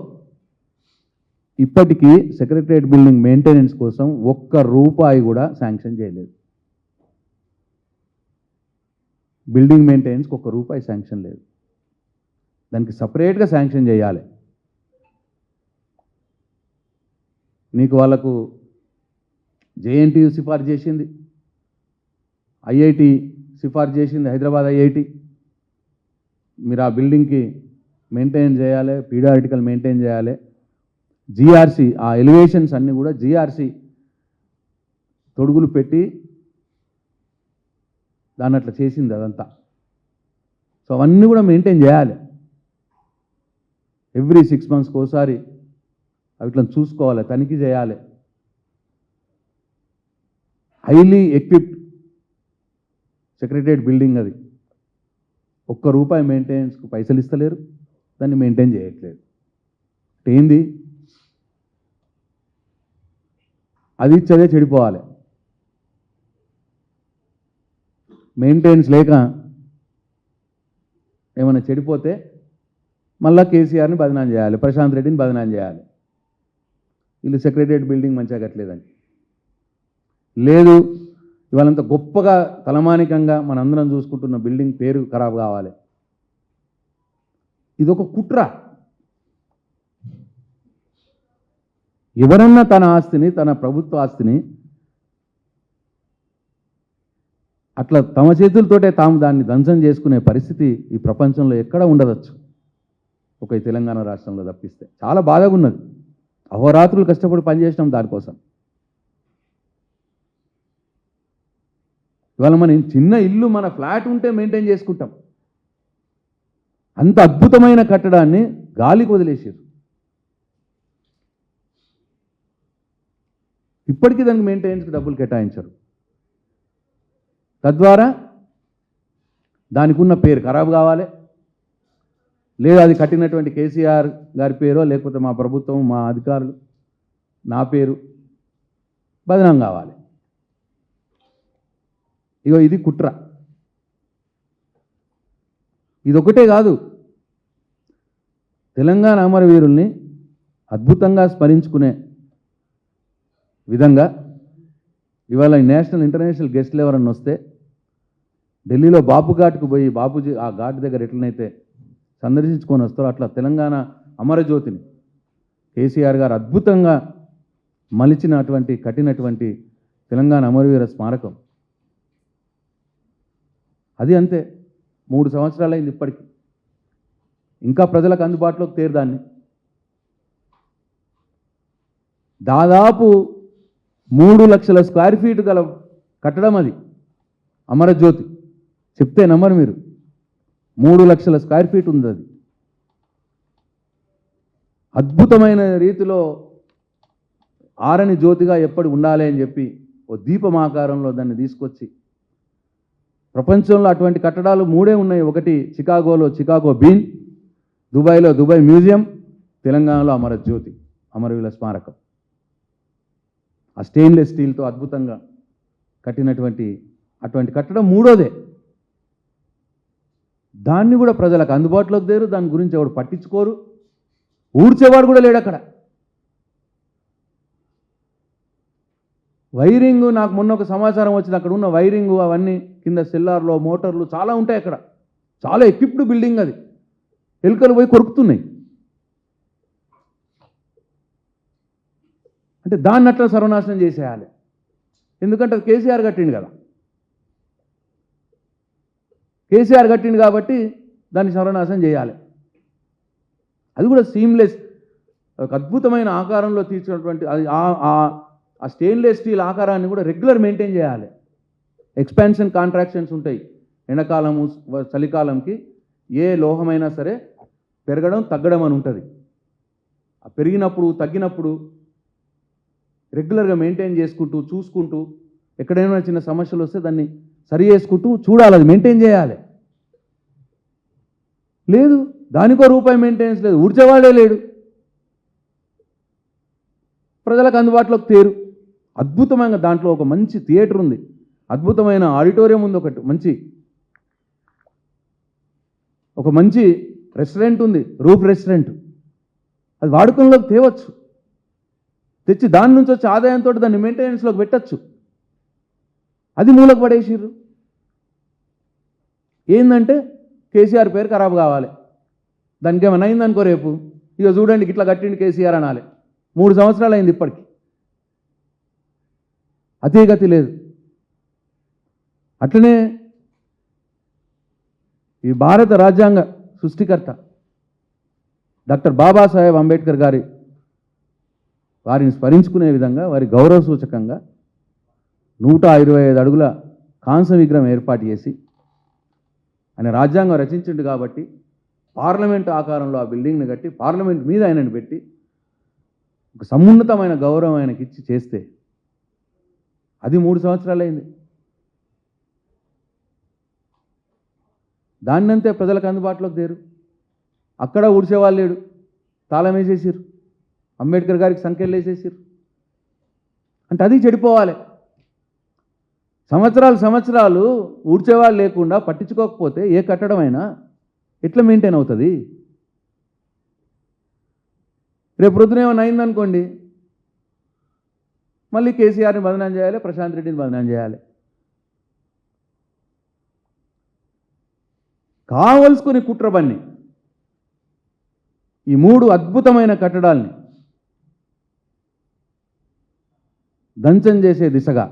ఇప్పటికీ సెక్రటరేట్ బిల్డింగ్ మెయింటెనెన్స్ కోసం 1 రూపాయి కూడా శాంక్షన్ చేయలేదు. బిల్డింగ్ మెయింటెనెన్స్కి 1 రూపాయి శాంక్షన్ లేదు, దానికి సపరేట్గా శాంక్షన్ చేయాలి. నీకు వాళ్ళకు జేఎన్టీయూ సిఫార్సు చేసింది, ఐఐటి సిఫార్సు చేసింది, హైదరాబాద్ ఐఐటి. మీరు ఆ బిల్డింగ్కి మెయింటైన్ చేయాలి, పీరియాడికల్ మెయింటైన్ చేయాలి. జీఆర్సీ ఆ ఎలివేషన్స్ అన్నీ కూడా జీఆర్సీ తొడుగులు పెట్టి దాన్ని అట్లా చేసింది అదంతా. సో అవన్నీ కూడా మెయింటైన్ చేయాలి. ఎవ్రీ 6 monthsకి ఒకసారి అవిట్లను చూసుకోవాలి, తనిఖీ చేయాలి. హైలీ ఎక్విప్డ్ సెక్రటరియట్ బిల్డింగ్ అది. ₹1 మెయింటెనెన్స్కు పైసలు ఇస్తలేరు, దాన్ని మెయింటైన్ చేయట్లేదు. ఏంది అది ఇచ్చదే చెడిపోవాలి. మెయింటెనెన్స్ లేక ఏమైనా చెడిపోతే మళ్ళా కేసీఆర్ని బదనాం చేయాలి, ప్రశాంత్ రెడ్డిని బదనాం చేయాలి. వీళ్ళు సెక్రటరియట్ బిల్డింగ్ మంచిగా కట్టలేదని. లేదు, ఇవాళంత గొప్పగా తలమానికంగా మనందరం చూసుకుంటున్న బిల్డింగ్ పేరు ఖరాబు కావాలి. ఇదొక కుట్ర. ఎవరన్నా తన ఆస్తిని, తన ప్రభుత్వ ఆస్తిని అట్లా తమ చేతులతోటే తాము దాన్ని ధ్వంసం చేసుకునే పరిస్థితి ఈ ప్రపంచంలో ఎక్కడ ఉండవచ్చు, ఒక ఈ తెలంగాణ రాష్ట్రంలో తప్పిస్తే. చాలా బాధగా ఉన్నది. అహోరాత్రులు కష్టపడి పనిచేసినాం దానికోసం. ఇవాళ మన చిన్న ఇల్లు, మన ఫ్లాట్ ఉంటే మెయింటైన్ చేసుకుంటాం. అంత అద్భుతమైన కట్టడాన్ని గాలికి వదిలేసారు. ఇప్పటికీ దానికి మెయింటెనెన్స్కి డబ్బులు కేటాయించరు. తద్వారా దానికి ఉన్న పేరు ఖరాబు కావాలి, లేదా అది కట్టినటువంటి కేసీఆర్ గారి పేరో లేకపోతే మా ప్రభుత్వం, మా అధికారులు, నా పేరు బదనాం కావాలి. ఇగో ఇది కుట్ర. ఇదొకటే కాదు, తెలంగాణ అమరవీరుల్ని అద్భుతంగా స్మరించుకునే విధంగా ఇవాళ నేషనల్ ఇంటర్నేషనల్ గెస్ట్లు ఎవరన్నా వస్తే ఢిల్లీలో బాపు ఘాట్కు పోయి బాపూజీ ఆ ఘాట్ దగ్గర ఎట్లనైతే సందర్శించుకొని వస్తారో అట్లా తెలంగాణ అమరజ్యోతిని కేసీఆర్ గారు అద్భుతంగా మలిచినటువంటి, కట్టినటువంటి తెలంగాణ అమరవీర స్మారకం అది. అంతే, 3 సంవత్సరాలు అయింది ఇప్పటికి. ఇంకా ప్రజలకు అందుబాటులోకి తేరుదాన్ని. దాదాపు 3 లక్షల స్క్వేర్ ఫీట్ గల కట్టడం అది అమరజ్యోతి. చెప్తే నమ్మరు మీరు, 3 లక్షల స్క్వేర్ ఫీట్ ఉంది అది. అద్భుతమైన రీతిలో ఆరని జ్యోతిగా ఎప్పటి ఉండాలి అని చెప్పి ఓ దీపమాకారంలో దాన్ని తీసుకొచ్చి, ప్రపంచంలో అటువంటి కట్టడాలు 3 ఉన్నాయి. ఒకటి చికాగోలో చికాగో బీన్, దుబాయ్లో దుబాయ్ మ్యూజియం, తెలంగాణలో అమరజ్యోతి, అమరవీరుల స్మారకం. ఆ స్టెయిన్లెస్ స్టీల్తో అద్భుతంగా కట్టినటువంటి అటువంటి కట్టడం 3వదే. దాన్ని కూడా ప్రజలకు అందుబాటులోకి తేరు, దాని గురించి ఎవడు పట్టించుకోరు, ఊడ్చేవాడు కూడా లేడు అక్కడ. వైరింగ్, నాకు మొన్న ఒక సమాచారం వచ్చింది, అక్కడ ఉన్న వైరింగ్ అవన్నీ కింద సెల్లార్లో మోటార్లు చాలా ఉంటాయి అక్కడ. చాలా ఎక్విప్డ్ బిల్డింగ్ అది. ఎలుకలు పోయి కొరుకుతున్నాయి. అంటే దాన్ని అట్లా సర్వనాశనం చేసేయాలి. ఎందుకంటే అది కేసీఆర్ కట్టిండు కదా, కేసీఆర్ కట్టిండు కాబట్టి దాన్ని సర్వనాశనం చేయాలి. అది కూడా సీమ్లెస్, ఒక అద్భుతమైన ఆకారంలో తీర్చినటువంటి అది ఆ స్టెయిన్లెస్ స్టీల్ ఆకారాన్ని కూడా రెగ్యులర్ మెయింటైన్ చేయాలి. ఎక్స్పాన్షన్ కాంట్రాక్షన్స్ ఉంటాయి. ఎండాకాలము చలికాలంకి ఏ లోహమైనా సరే పెరగడం తగ్గడం అని ఉంటుంది. ఆ పెరిగినప్పుడు తగ్గినప్పుడు రెగ్యులర్గా మెయింటైన్ చేసుకుంటూ, చూసుకుంటూ, ఎక్కడైనా చిన్న సమస్యలు వస్తే దాన్ని సరి చేసుకుంటూ చూడాలి, అది మెయింటైన్ చేయాలి. లేదు, దానికో రూపాయి మెయింటెనెన్స్ లేదు, ఊడ్చేవాడే లేడు, ప్రజలకు అందుబాటులోకి తేరు. అద్భుతమైన దాంట్లో ఒక మంచి థియేటర్ ఉంది, అద్భుతమైన ఆడిటోరియం ఉంది, ఒక మంచి రెస్టారెంట్ ఉంది, రూప్ రెస్టారెంట్. అది వాడుకంలోకి తేవచ్చు, తెచ్చి దాని నుంచి వచ్చే ఆదాయంతో దాన్ని మెయింటెనెన్స్లోకి పెట్టచ్చు. అది మూలకు పడేసిర్రు. ఏంటంటే కేసీఆర్ పేరు ఖరాబు కావాలి, దానికి ఏమైనా అయిందనుకో రేపు, ఇక చూడండి ఇట్లా కట్టిండి కేసీఆర్ అనాలి. 3 సంవత్సరాలు అయింది ఇప్పటికి, అతీగతి లేదు. అట్లనే ఈ భారత రాజ్యాంగ సృష్టికర్త డాక్టర్ బాబాసాహెబ్ అంబేద్కర్ వారిని స్మరించుకునే విధంగా, వారి గౌరవ సూచకంగా 125 అడుగుల కాంస్య విగ్రహం ఏర్పాటు చేసి ఆయన రాజ్యాంగం రచించిండు కాబట్టి పార్లమెంట్ ఆకారంలో ఆ బిల్డింగ్ని కట్టి పార్లమెంట్ మీద ఆయనను పెట్టి ఒక సమున్నతమైన గౌరవం ఆయనకి ఇచ్చి చేస్తే అది 3 సంవత్సరాలు అయింది. దాన్నంతే ప్రజలకు అందుబాటులోకి తేరు. అక్కడ ఊడ్చేవాళ్ళు లేడు, తాళం వేసేసారు, అంబేద్కర్ గారికి సంఖ్యలు వేసేసారు. అంటే అది చెడిపోవాలి. సంవత్సరాలు ఊడ్చేవాళ్ళు లేకుండా పట్టించుకోకపోతే ఏ కట్టడమైనా ఎట్లా మెయింటైన్ అవుతుంది? రేపు ప్రొద్దున ఏమైనా అయిందనుకోండి, మళ్ళీ కేసీఆర్ని బదనాం చేయాలి, ప్రశాంత్ రెడ్డిని బదనాం చేయాలి. కావలసుకుని కుట్ర పన్ని ఈ 3 అద్భుతమైన కట్టడాల్ని దంచం చేసే దిశగా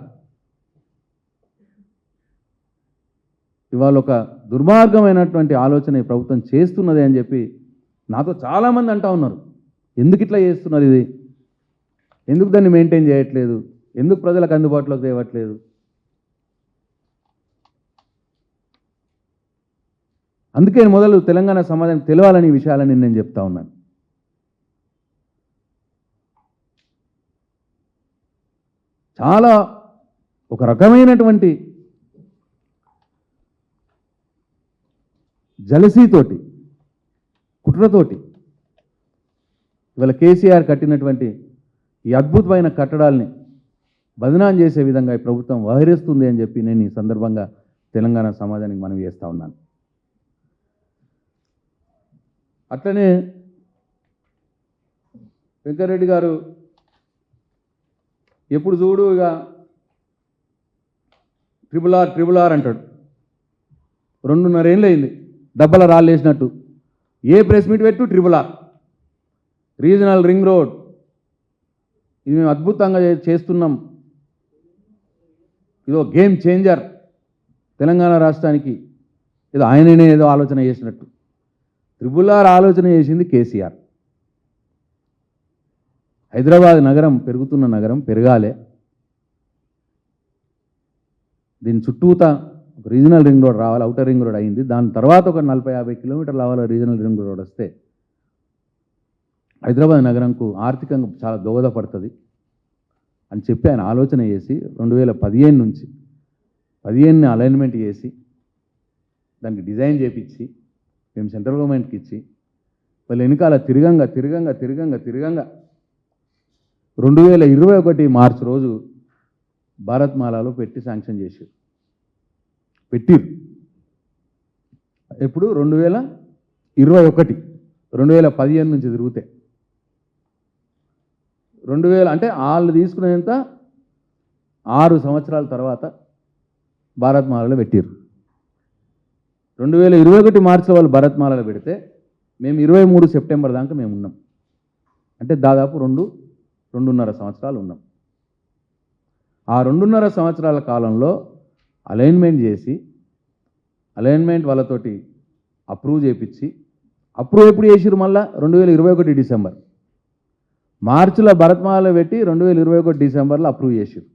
ఇవాళ ఒక దుర్మార్గమైనటువంటి ఆలోచన ఈ ప్రభుత్వం చేస్తున్నది అని చెప్పి నాతో చాలామంది అంటా ఉన్నారు. ఎందుకు ఇట్లా చేస్తున్నారు? ఇది ఎందుకు దాన్ని మెయింటైన్ చేయట్లేదు? ఎందుకు ప్రజలకు అందుబాటులోకి తేవట్లేదు? అందుకే మొదలు తెలంగాణ సమాజానికి తెలియాలని ఈ విషయాలని నేను చెప్తా ఉన్నాను. చాలా ఒక రకమైనటువంటి జలసీతోటి, కుట్రతోటి ఇవాళ కేసీఆర్ కట్టినటువంటి ఈ అద్భుతమైన కట్టడాల్ని బదనాం చేసే విధంగా ఈ ప్రభుత్వం వ్యవహరిస్తుంది అని చెప్పి నేను ఈ సందర్భంగా తెలంగాణ సమాజానికి మనవి చేస్తూ ఉన్నాను. అట్లనే వెంకటరెడ్డి గారు ఎప్పుడు చూడు ఇక ట్రిపుల్ ఆర్ అంటాడు. 2.5 ఏళ్ళు అయింది డబ్బల రాళ్ళు వేసినట్టు. ఏ ప్రెస్ మీట్ పెట్టు triple R, regional ring road, ఇది మేము అద్భుతంగా చేస్తున్నాం, ఇదో గేమ్ చేంజర్ తెలంగాణ రాష్ట్రానికి. ఏదో ఆయననే ఏదో ఆలోచన చేసినట్టు. ట్రిపుల్ ఆర్ ఆలోచన చేసింది కేసీఆర్. హైదరాబాద్ నగరం పెరుగుతున్న నగరం, పెరగాలే, దీని చుట్టూతా ఒక రీజనల్ రింగ్ రోడ్ రావాలి, అవుటర్ రింగ్ రోడ్ అయింది. దాని తర్వాత ఒక 40-50 కిలోమీటర్లు రావాలి రీజనల్ రింగ్ రోడ్ వస్తే హైదరాబాద్ నగరంకు ఆర్థికంగా చాలా దోహదపడుతుంది అని చెప్పి ఆయన ఆలోచన చేసి 2015 నుంచి 15ని అలైన్మెంట్ చేసి దానికి డిజైన్ చేపించి మేము సెంట్రల్ గవర్నమెంట్కి ఇచ్చి వాళ్ళు వెనకాల తిరగంగా 2021 మార్చి రోజు భారత్ మాలాలో పెట్టి శాంక్షన్ చేశారు. పెట్టిరు ఎప్పుడు 2021, 2015 నుంచి తిరిగితే 2000 అంటే వాళ్ళు తీసుకునేంత 6 సంవత్సరాల తర్వాత భారత్ మాలలో పెట్టిరు. 2021 మార్చిలో వాళ్ళు భారత్ మాలలో పెడితే మేము 23 సెప్టెంబర్ దాకా మేము ఉన్నాం. అంటే దాదాపు 2.5 సంవత్సరాలు ఉన్నాం. ఆ 2.5 సంవత్సరాల కాలంలో అలైన్మెంట్ చేసి, అలైన్మెంట్ వాళ్ళతోటి అప్రూవ్ చేపించి, అప్రూవ్ ఎప్పుడు చేసిరు? మళ్ళీ 2021 డిసెంబర్, మార్చిలో భరత్మాలలో పెట్టి 2021 డిసెంబర్లో అప్రూవ్ చేసిరు.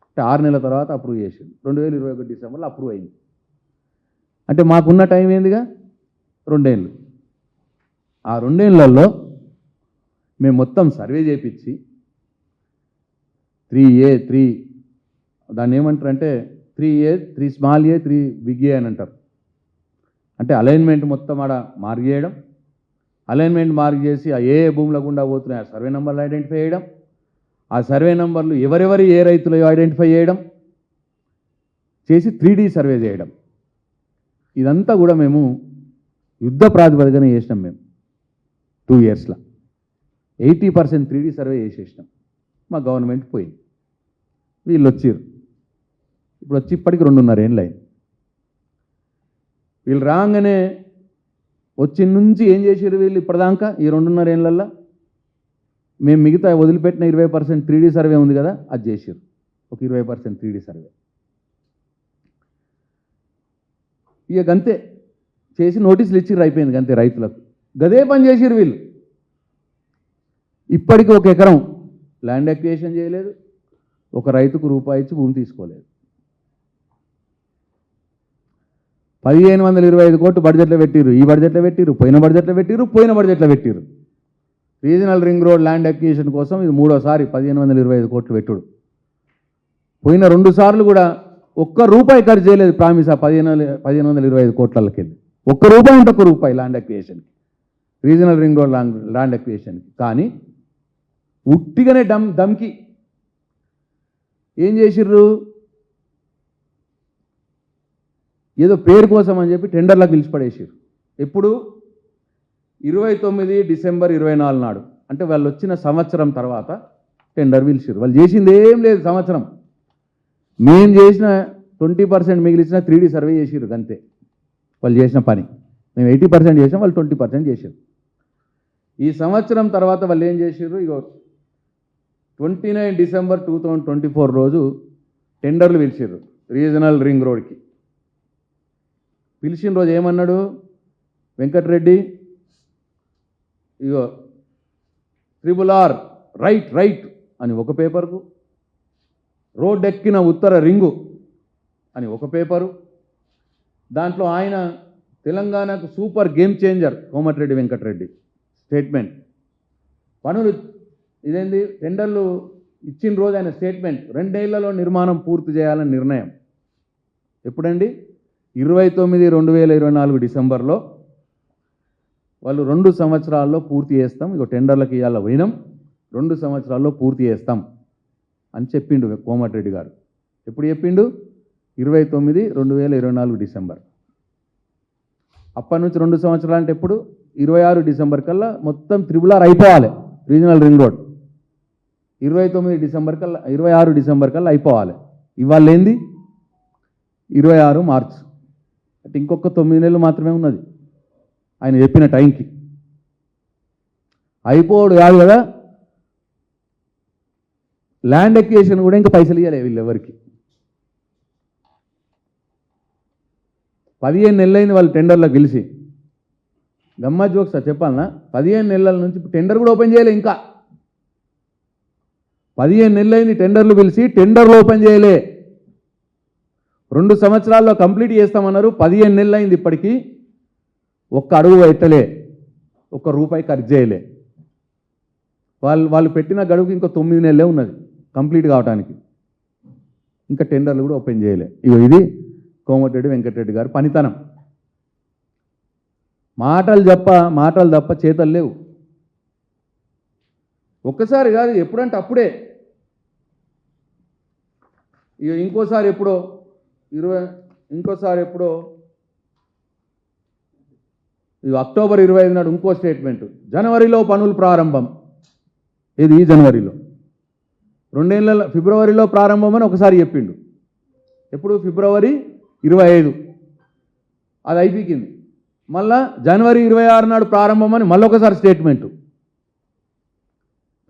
అంటే 6 నెలల తర్వాత అప్రూవ్ చేసిరు. 2021 డిసెంబర్లో అప్రూవ్ అయింది. అంటే మాకున్న టైం ఏందిగా 2 ఏళ్ళు. ఆ 2 ఏళ్లలో మేము మొత్తం సర్వే చేపించి 3A దాన్ని ఏమంటారు అంటే 3A 3 స్మాల్ ఏ 3 బిగ్ ఏ అని అంటారు. అంటే అలైన్మెంట్ మొత్తం ఆడ మార్క్ చేయడం, అలైన్మెంట్ మార్క్ చేసి ఆ ఏ భూముల గుండా పోతున్నాయి ఆ సర్వే నెంబర్లు ఐడెంటిఫై చేయడం, ఆ సర్వే నెంబర్లు ఎవరెవరి ఏ రైతులు ఐడెంటిఫై చేయడం చేసి 3D సర్వే చేయడం. ఇదంతా కూడా మేము యుద్ధ ప్రాతిపదికన చేసినాం. మేము 2 ఇయర్స్లో 80% 3D సర్వే చేసేసినాం. మా గవర్నమెంట్ పోయింది, వీళ్ళు వచ్చారు. ఇప్పుడు వచ్చి ఇప్పటికి 2.5 ఏళ్ళు అయింది. వీళ్ళు రాగానే వచ్చి నుంచి ఏం చేశారు వీళ్ళు ఇప్పటిదాకా ఈ 2.5 ఏళ్ళల్లో? మేము మిగతా వదిలిపెట్టిన 20% 3D సర్వే ఉంది కదా, అది చేశారు. ఒక 20% 3D సర్వే ఇక గంతే చేసి నోటీసులు ఇచ్చిర్రు, అయిపోయింది గంతే. రైతులకు గదే పని చేసిర్రు వీళ్ళు. ఇప్పటికీ 1 ఎకరం ల్యాండ్ అక్విజిషన్ చేయలేదు, ఒక రైతుకు రూపాయి ఇచ్చి భూమి తీసుకోలేదు. 1525 కోట్లు బడ్జెట్లో పెట్టిరు, ఈ బడ్జెట్లో పెట్టిరు, పోయిన బడ్జెట్లో పెట్టిరు, పోయిన బడ్జెట్లో పెట్టిరు. Regional ring road land acquisition కోసం ఇది మూడోసారి 1525 కోట్లు పెట్టుడు. పోయిన 2 సార్లు కూడా ఒక్క రూపాయి ఖర్చు చేయలేదు. ప్రామిస్ ఆ 1525 కోట్లకి వెళ్ళి ఒక్క రూపాయి అంటే ఒక్క రూపాయి ల్యాండ్ అక్విజిషన్కి, రీజనల్ రింగ్ రోడ్ ల్యాండ్ అక్విజిషన్కి. కానీ ఉట్టిగానే దమ్కి ఏం చేసిర్రు, ఏదో పేరు కోసం అని చెప్పి టెండర్లకు పిలిచి పడేసారు. ఎప్పుడు 29 డిసెంబర్ 24 నాడు, అంటే వాళ్ళు వచ్చిన సంవత్సరం తర్వాత టెండర్ పిలిచారు. వాళ్ళు చేసింది ఏం లేదు సంవత్సరం. మేము చేసిన 20% మిగిలిచిన 3D సర్వే చేసిర్రు అంతే. వాళ్ళు చేసిన పని మేము 80% చేసాం, వాళ్ళు 20% చేశారు. ఈ సంవత్సరం తర్వాత వాళ్ళు ఏం చేసారు, ఇగో 29 డిసెంబర్ 2024 రోజు టెండర్లు పిలిచారు రీజనల్ రింగ్ రోడ్కి. పిలిచిన రోజు ఏమన్నాడు వెంకటరెడ్డి, ఇగో RRR రైట్ అని ఒక పేపర్కు, రోడ్ ఎక్కిన ఉత్తర రింగు అని ఒక పేపరు, దాంట్లో ఆయన తెలంగాణకు super game changer Komatireddy Venkatreddy statement. పనులు ఇదేంది టెండర్లు ఇచ్చిన రోజు ఆయన స్టేట్మెంట్ 2 ఏళ్లలో నిర్మాణం పూర్తి చేయాలని నిర్ణయం. ఎప్పుడండి 29/2024 డిసెంబర్లో వాళ్ళు 2 సంవత్సరాల్లో పూర్తి చేస్తాం, ఇగో టెండర్లకు ఇవాళ పోయినాం, 2 సంవత్సరాల్లో పూర్తి చేస్తాం అని చెప్పిండు కోమటిరెడ్డి గారు. ఎప్పుడు చెప్పిండు 29/2024 డిసెంబర్. అప్పటి నుంచి 2 సంవత్సరాలు అంటే ఎప్పుడు 26 డిసెంబర్ కల్లా మొత్తం RRR అయిపోవాలి, రీజనల్ రింగ్ రోడ్ 26 డిసెంబర్ కల్లా అయిపోవాలి. ఇవాళ ఏంది 26 మార్చ్, అంటే ఇంకొక 9 నెలలు మాత్రమే ఉన్నది ఆయన చెప్పిన టైంకి. అయిపోడు కాదు కదా, ల్యాండ్ ఎక్విజిషన్ కూడా ఇంకా పైసలు ఇవ్వలే వీళ్ళెవరికి. 15 నెలలైంది వాళ్ళు టెండర్లో గెలిచి. గమ్మత్ జోక్స్ చెప్పాలనా, 15 నెలల నుంచి టెండర్ కూడా ఓపెన్ చేయలే. ఇంకా 15 నెలలైంది టెండర్లు పిలిచి, టెండర్లు ఓపెన్ చేయలే. 2 సంవత్సరాల్లో కంప్లీట్ చేస్తామన్నారు, 15 నెలలైంది ఇప్పటికీ ఒక్క అడుగు పెట్టలే, ఒక్క రూపాయి ఖర్చు చేయలే. వాళ్ళు పెట్టిన గడువుకి ఇంకా 9 నెలలే ఉన్నది కంప్లీట్ కావడానికి, ఇంకా టెండర్లు కూడా ఓపెన్ చేయలే. ఇగో ఇది కోమటిరెడ్డి వెంకటరెడ్డి గారు పనితనం. మాటలు తప్ప చేతలు లేవు. ఒక్కసారి కాదు, ఎప్పుడంటే అప్పుడే. ఇక ఇంకోసారి ఎప్పుడో అక్టోబర్ 25 నాడు ఇంకో స్టేట్మెంట్, జనవరిలో పనులు ప్రారంభం. ఇది ఈ జనవరిలో, 2 ఏళ్ళ ఫిబ్రవరిలో ప్రారంభం అని ఒకసారి చెప్పిండు. ఎప్పుడు ఫిబ్రవరి 25 అది అయిపోయింది. మళ్ళా జనవరి 26 నాడు ప్రారంభం అని మళ్ళొకసారి స్టేట్మెంటు.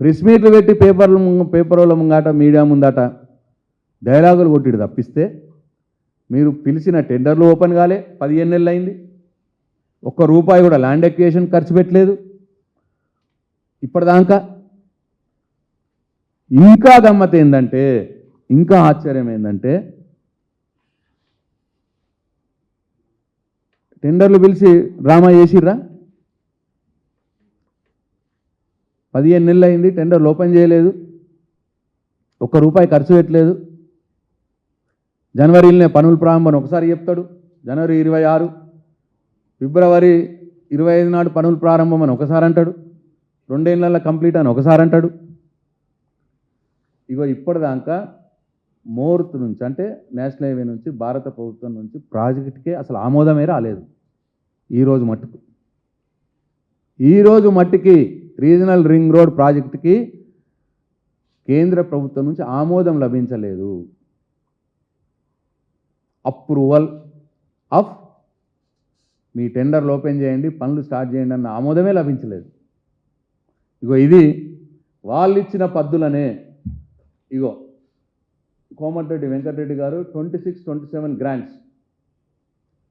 ప్రెస్ మీట్లు పెట్టి పేపర్ల ముంగాట మీడియా ముందాట డైలాగులు కొట్టిడు తప్పిస్తే మీరు పిలిచిన టెండర్లు ఓపెన్ కాలే. 15 నెలలు అయింది, ఒక్క రూపాయి కూడా ల్యాండ్ ఎక్విజిషన్ ఖర్చు పెట్టలేదు ఇప్పటిదాకా. ఇంకా గమ్మత్ ఏంటంటే, ఇంకా ఆశ్చర్యం ఏంటంటే, టెండర్లు పిలిచి డ్రామా చేసిర్రా. 15 నెలలు అయింది, టెండర్లు ఓపెన్ చేయలేదు, ఒక్క రూపాయి ఖర్చు పెట్టలేదు. జనవరిలోనే పనులు ప్రారంభం ఒకసారి చెప్తాడు, జనవరి 26, ఫిబ్రవరి 25 నాడు పనులు ప్రారంభం అని ఒకసారి అంటాడు, 2 ఏళ్ళల్లో కంప్లీట్ అని ఒకసారి అంటాడు. ఇగో ఇప్పటిదాకా మోర్త్ నుంచి, అంటే నేషనల్ హైవే నుంచి, భారత ప్రభుత్వం నుంచి ప్రాజెక్టుకే అసలు ఆమోదమే రాలేదు. ఈరోజు మట్టికి రీజనల్ రింగ్ రోడ్ ప్రాజెక్టుకి కేంద్ర ప్రభుత్వం నుంచి ఆమోదం లభించలేదు. అప్రూవల్ ఆఫ్ మీ టెండర్లు ఓపెన్ చేయండి, పనులు స్టార్ట్ చేయండి అన్న ఆమోదమే లభించలేదు. ఇగో ఇది వాళ్ళు ఇచ్చిన పద్దులనే. ఇగో కోమటిరెడ్డి వెంకటరెడ్డి గారు 26-27 గ్రాంట్స్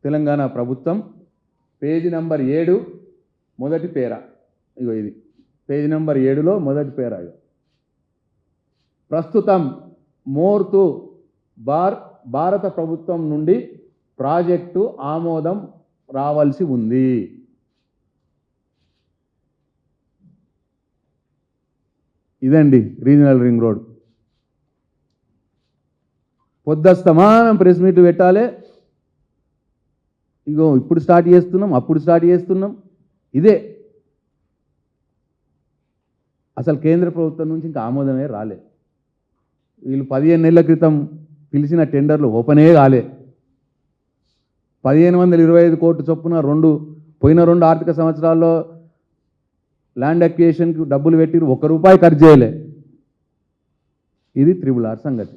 తెలంగాణ ప్రభుత్వం, పేజీ నంబర్ 7 మొదటి పేర. ఇగో ఇది పేజీ నంబర్ 7లో మొదటి పేర. ప్రస్తుతం మోర్తు భారత ప్రభుత్వం నుండి ప్రాజెక్టు ఆమోదం రావాల్సి ఉంది. ఇదండి రీజనల్ రింగ్ రోడ్. పొద్దుస్తమానం ప్రెస్ మీట్లు పెట్టాలి. ఇగో ఇప్పుడు స్టార్ట్ చేస్తున్నాం, అప్పుడు స్టార్ట్ చేస్తున్నాం. ఇదే అసలు కేంద్ర ప్రభుత్వం నుంచి ఇంకా ఆమోదమే రాలే. వీళ్ళు 15 నెలల క్రితం పిలిచిన టెండర్లు ఓపెనే కాలే. 1525 కోట్ల చొప్పున పోయిన రెండు ఆర్థిక సంవత్సరాల్లో ల్యాండ్ అక్విజిషన్కి డబ్బులు పెట్టి ₹1 ఖర్చు చేయలే. ఇది RRR సంగతి.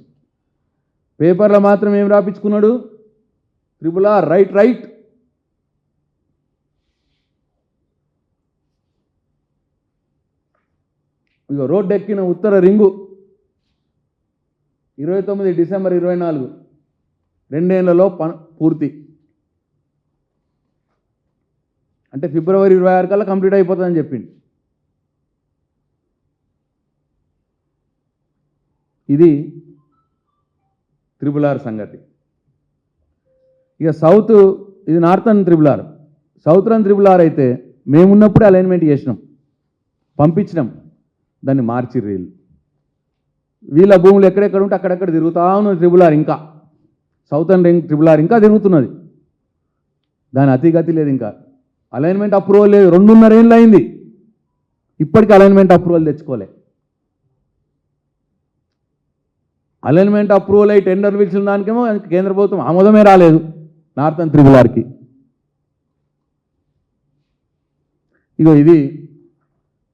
పేపర్లో మాత్రం ఏం రాపించుకున్నాడు? RRR right. ఇక రోడ్డు ఎక్కిన ఉత్తర రింగు 29 డిసెంబర్ 24, 2 ఏళ్లలో పూర్తి. అంటే ఫిబ్రవరి 26 కల్లా కంప్లీట్ అయిపోతుందని చెప్పింది. ఇది RRR సంగతి. ఇక సౌత్, ఇది నార్థన్ RRR. సౌత్రన్ RRR అయితే మేమున్నప్పుడే అలైన్మెంట్ చేసినాం, పంపించినాం. దాన్ని మార్చిర్రు వీళ్ళ భూములు ఎక్కడెక్కడ ఉంటే అక్కడెక్కడ తిరుగుతా ఉన్నది RRR. ఇంకా సౌతర్న్ RRR ఇంకా తిరుగుతున్నది. దాని అతిగతి లేదు. ఇంకా అలైన్మెంట్ అప్రూవల్ లేదు. 2.5 ఏళ్ళు అయింది, ఇప్పటికీ అలైన్మెంట్ అప్రూవల్ తెచ్చుకోలే. అలైన్మెంట్ అప్రూవల్ అయ్యి టెండర్లు పిలిచిన దానికేమో కేంద్ర ప్రభుత్వం ఆమోదమే రాలేదు నార్థన్ RRRకి. ఇగో ఇది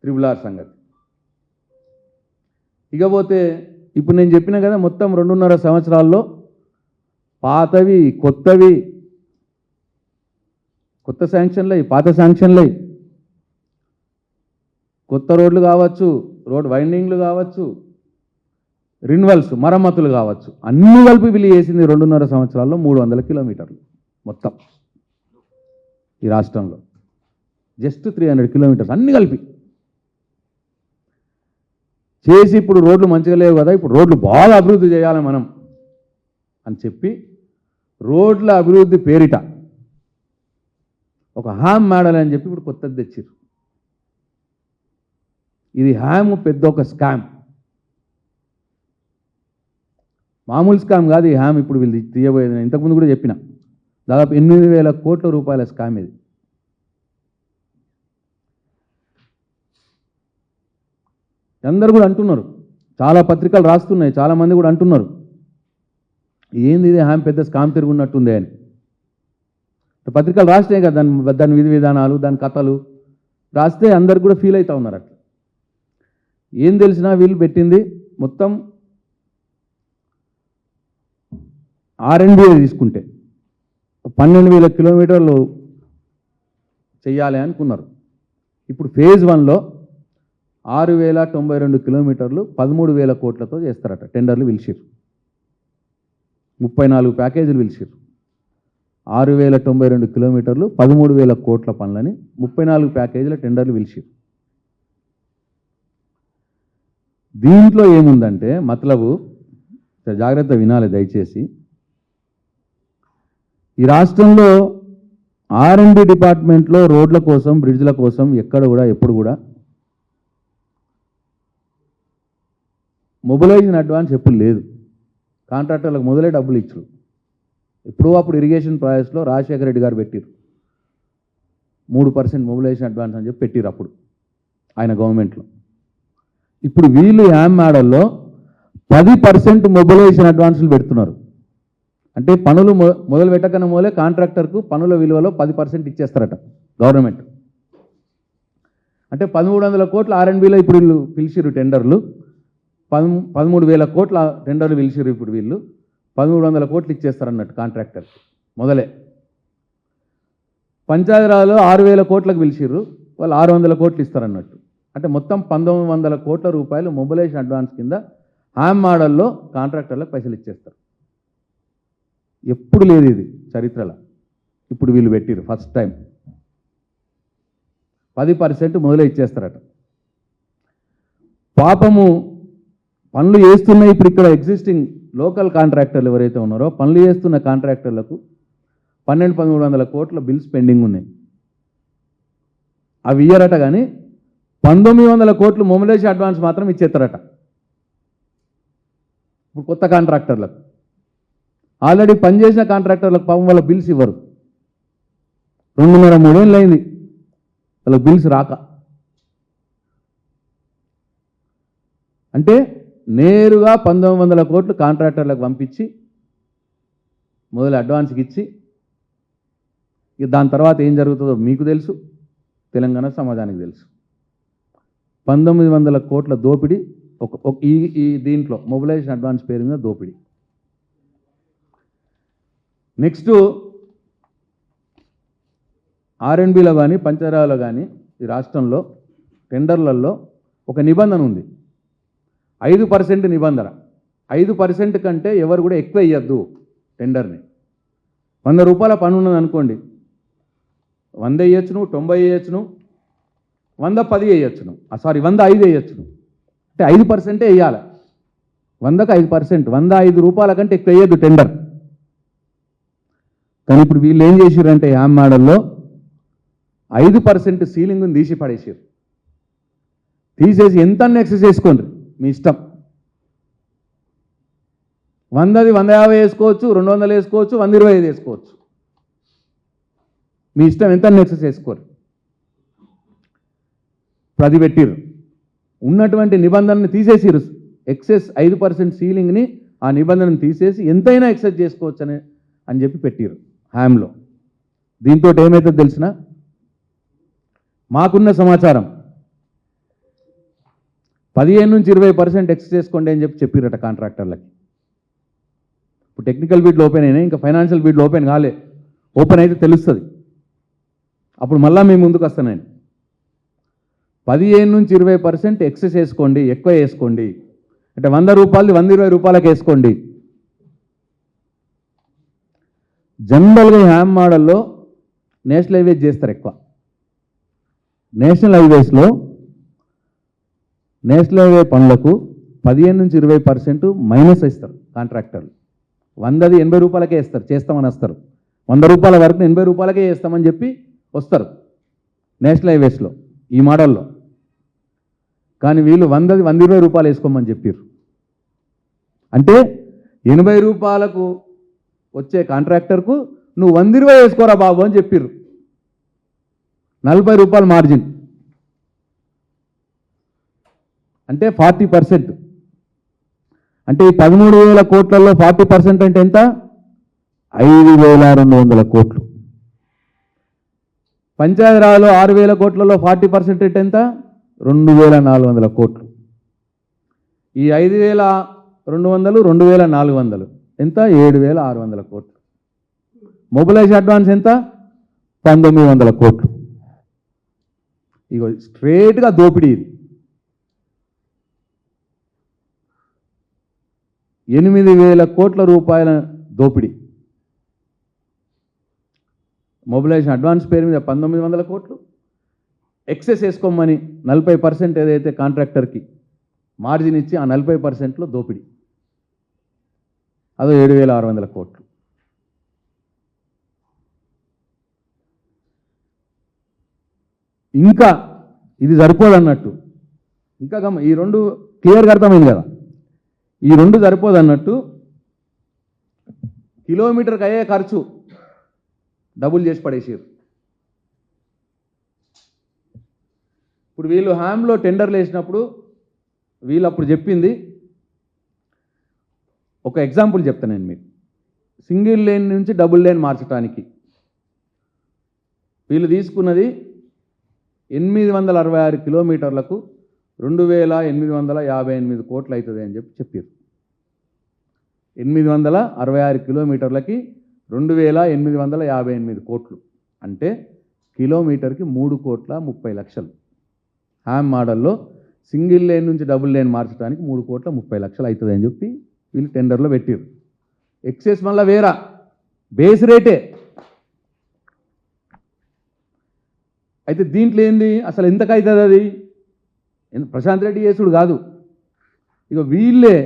RRR సంగతి. ఇకపోతే ఇప్పుడు నేను చెప్పిన కదా, మొత్తం 2.5 సంవత్సరాల్లో పాతవి కొత్తవి, కొత్త శాంక్షన్లు, పాత శాంక్షన్లు, కొత్త రోడ్లు కావచ్చు, రోడ్ వైండింగ్లు కావచ్చు, రిన్వల్స్ మరమ్మతులు కావచ్చు, అన్ని కలిపి వీళ్ళు చేసింది 2.5 సంవత్సరాల్లో 300 కిలోమీటర్లు మొత్తం ఈ రాష్ట్రంలో. జస్ట్ 300 కిలోమీటర్స్ అన్ని కలిపి చేసి ఇప్పుడు రోడ్లు మంచిగా లేవు కదా, ఇప్పుడు రోడ్లు బాగా అభివృద్ధి చేయాలి మనం అని చెప్పి రోడ్ల అభివృద్ధి పేరిట ఒక హ్యామ్ మోడల్ అని చెప్పి ఇప్పుడు కొత్తది తెచ్చారు. ఇది హ్యామ్ పెద్ద ఒక స్కామ్, మామూలు స్కామ్ కాదు ఈ హ్యామ్. ఇప్పుడు వీళ్ళు తీయబోయేది ఇంతకుముందు కూడా చెప్పిన, దాదాపు 8,000 కోట్ల రూపాయల స్కామ్ ఇది. అందరూ కూడా అంటున్నారు, చాలా పత్రికలు రాస్తున్నాయి, చాలామంది కూడా అంటున్నారు ఏంది ఇది హ్యామ్ పెద్ద స్కామ్ తిరుగున్నట్టుంది అని. పత్రికలు రాసినాయి కదా దాని విధి విధానాలు, దాని కథలు రాస్తే అందరు కూడా ఫీల్ అవుతూ ఉన్నారు. అట్లా ఏం తెలిసినా వీళ్ళు పెట్టింది మొత్తం R&D తీసుకుంటే 12,000 కిలోమీటర్లు చెయ్యాలి అనుకున్నారు. ఇప్పుడు ఫేజ్ 1లో 6,092 కిలోమీటర్లు 13,000 కోట్లతో చేస్తారట. టెండర్లు పిలిచిర్రు, 34 ప్యాకేజీలు పిలిచిర్రు. 6,092 కిలోమీటర్లు 13,000 కోట్ల పనులని 34 ప్యాకేజీల టెండర్లు పిలిచిర్రు. దీంట్లో ఏముందంటే మతలబు, జాగ్రత్త వినాలి దయచేసి, ఈ రాష్ట్రంలో R&D డిపార్ట్మెంట్లో రోడ్ల కోసం, బ్రిడ్జ్ల కోసం ఎక్కడ కూడా ఎప్పుడు కూడా మొబిలైజేషన్ అడ్వాన్స్ ఎప్పుడు లేదు. కాంట్రాక్టర్లకు మొదలే డబ్బులు ఇచ్చారు. ఎప్పుడో అప్పుడు ఇరిగేషన్ ప్రాజెక్ట్స్లో రాజశేఖర రెడ్డి గారు పెట్టారు 3% మొబిలైజేషన్ అడ్వాన్స్ అని చెప్పి పెట్టారు అప్పుడు ఆయన గవర్నమెంట్లో. ఇప్పుడు వీళ్ళు హ్యామ్ మోడల్లో 10% మొబిలైజేషన్ అడ్వాన్సులు పెడుతున్నారు. అంటే పనులు మొదలు పెట్టకనే మొదలే కాంట్రాక్టర్కు పనుల విలువలో 10% ఇచ్చేస్తారట గవర్నమెంట్. అంటే 1,300 కోట్ల R&Bలో ఇప్పుడు వీళ్ళు పిలిచిర్రు టెండర్లు, 13,000 కోట్ల టెండర్లు పిలిచిర్రు. ఇప్పుడు వీళ్ళు 1,300 కోట్లు ఇచ్చేస్తారన్నట్టు కాంట్రాక్టర్ మొదలే. పంచాయతీరాజ్లో 6,000 కోట్లకు పిలిచిర్రు, వాళ్ళు 600 కోట్లు ఇస్తారన్నట్టు. అంటే మొత్తం 1,900 కోట్ల రూపాయలు మొబిలైజేషన్ అడ్వాన్స్ కింద హ్యామ్ మోడల్లో కాంట్రాక్టర్లకు పైసలు ఇచ్చేస్తారు. ఎప్పుడు లేదు ఇది చరిత్రలో, ఇప్పుడు వీళ్ళు పెట్టిరు ఫస్ట్ టైం 10% మొదలే ఇచ్చేస్తారట. పాపము పనులు చేస్తున్న ఇప్పుడు ఇక్కడ ఎగ్జిస్టింగ్ లోకల్ కాంట్రాక్టర్లు ఎవరైతే ఉన్నారో పనులు చేస్తున్న కాంట్రాక్టర్లకు 1200-1300 కోట్ల బిల్స్ పెండింగ్ ఉన్నాయి. అవి ఇయ్యరట, కానీ 1900 కోట్లు మొబిలైజేషన్ అడ్వాన్స్ మాత్రం ఇచ్చేస్తారట. ఇప్పుడు కొత్త కాంట్రాక్టర్లకు, ఆల్రెడీ పనిచేసిన కాంట్రాక్టర్లకు పాపం వాళ్ళ బిల్స్ ఇవ్వరు. 2.5-3 ఏళ్ళు అయింది వాళ్ళ బిల్స్ రాక. అంటే నేరుగా 1900 కోట్లు కాంట్రాక్టర్లకు పంపించి మొదలు అడ్వాన్స్కి ఇచ్చి, ఇక దాని తర్వాత ఏం జరుగుతుందో మీకు తెలుసు, తెలంగాణ సమాజానికి తెలుసు. 1900 కోట్ల దోపిడీ ఈ దీంట్లో మొబిలైజేషన్ అడ్వాన్స్ పేరు మీద దోపిడీ. నెక్స్ట్ ఆర్ఎండ్బిలో కానీ పంచదారలో కానీ ఈ రాష్ట్రంలో టెండర్లలో ఒక నిబంధన ఉంది, 5% నిబంధన. 5% కంటే ఎవరు కూడా ఎక్కువ ఇవ్వద్దు టెండర్ని. 100 రూపాయల పని ఉన్నది అనుకోండి, 100 వేయచ్చును, 90 వేయచ్చును, 110 వేయచ్చును, 105 వేయచ్చును. అంటే 5% వేయాలి. 100కు 5%, 105 రూపాయల కంటే ఎక్కువ వేయద్దు టెండర్. కానీ ఇప్పుడు వీళ్ళు ఏం చేసిరంటే యామ్ మోడల్లో 5% సీలింగ్ని తీసి పడేసారు. తీసేసి ఎంత ఎక్సెస్ చేసుకోండి మీ ఇష్టం. 100ది 150 వేసుకోవచ్చు, 200 వేసుకోవచ్చు, 125 వేసుకోవచ్చు, మీ ఇష్టం. ఎంత ఎక్సెస్ వేసుకోరు. ప్రతి పెట్టిరు. ఉన్నటువంటి నిబంధనని తీసేసిరు. ఎక్సెస్ 5% సీలింగ్ని, ఆ నిబంధనను తీసేసి ఎంతైనా ఎక్సెస్ చేసుకోవచ్చు అని చెప్పి పెట్టిరు హ్యామ్లో. దీంతో ఏమవుతుందో తెలిసిన, మాకున్న సమాచారం 15-20% ఎక్సెస్ చేసుకోండి అని చెప్పిరట కాంట్రాక్టర్లకి. ఇప్పుడు టెక్నికల్ బిడ్లు ఓపెన్ అయినాయి, ఇంకా ఫైనాన్షియల్ బిడ్లు ఓపెన్ కాలే. ఓపెన్ అయితే తెలుస్తుంది, అప్పుడు మళ్ళీ మేము ముందుకు వస్తానండి. 15-20% ఎక్సెస్ వేసుకోండి, ఎక్కువ వేసుకోండి. అంటే 100 రూపాయలది 120 రూపాయలకు వేసుకోండి. జనరల్గా హ్యామ్ మోడల్లో నేషనల్ హైవేస్ చేస్తారు ఎక్కువ. నేషనల్ హైవేస్లో నేషనల్ హైవే పనులకు 15-20% మైనస్ ఇస్తారు కాంట్రాక్టర్లు. 100ది 80 రూపాయలకే ఇస్తారు, చేస్తామని వస్తారు. 100 రూపాయల వరకు 80 రూపాయలకే చేస్తామని చెప్పి వస్తారు నేషనల్ హైవేస్లో ఈ మోడల్లో. కానీ వీళ్ళు 100ది 120 రూపాయలు వేసుకోమని చెప్పారు. అంటే 80 రూపాయలకు వచ్చే కాంట్రాక్టర్కు నువ్వు 120 వేసుకోరా బాబు అని చెప్పారు. 40 రూపాయలు మార్జిన్, అంటే 40%. అంటే ఈ 13,000 కోట్లలో 40% అంటే ఎంత? 5,200 కోట్లు. పంచాయతీరాజ్లో 6,000 కోట్లలో 40% అంటే ఎంత? 2,400 కోట్లు. ఈ 5,200, 2,400 ఎంత? 7,600 కోట్లు. మొబిలైజేషన్ అడ్వాన్స్ ఎంత? 1,900 కోట్లు. ఇగో స్ట్రేట్గా దోపిడీ ఇది. 8,000 కోట్ల రూపాయల దోపిడీ. మొబిలైజేషన్ అడ్వాన్స్ పేరు మీద 1,900 కోట్లు, ఎక్సెస్ వేసుకోమని 40% ఏదైతే కాంట్రాక్టర్కి మార్జిన్ ఇచ్చి ఆ 40%లో దోపిడీ, అదో 7,600 కోట్లు. ఇంకా ఇది సరిపోదన్నట్టు, ఇంకా ఈ రెండు క్లియర్గా అర్థమైంది కదా, ఈ రెండు సరిపోదన్నట్టు కిలోమీటర్కి అయ్యే ఖర్చు డబుల్ చేసి పడేసారు. ఇప్పుడు వీళ్ళు హ్యామ్లో టెండర్లు వేసినప్పుడు వీళ్ళు అప్పుడు చెప్పింది, ఒక ఎగ్జాంపుల్ చెప్తాను నేను మీకు. సింగిల్ లేన్ నుంచి డబుల్ లేన్ మార్చడానికి వీళ్ళు తీసుకున్నది 866 కిలోమీటర్లకు 2,858 కోట్లు అవుతుంది అని చెప్పారు. 866 కిలోమీటర్లకి 2,858 కోట్లు అంటే కిలోమీటర్కి 3,30,00,000. హ్యామ్ మోడల్లో సింగిల్ లేన్ నుంచి డబుల్ లేన్ మార్చడానికి 3,30,00,000 అవుతుంది అని చెప్పి వీళ్ళు టెండర్లో పెట్టారు. ఎక్సెస్ మళ్ళీ వేరా, బేస్ రేటే. అయితే దీంట్లో ఏంది అసలు ఎంతకవుతుంది అది? ప్రశాంత్ రెడ్డి చేసుడు కాదు, ఇక వీళ్ళే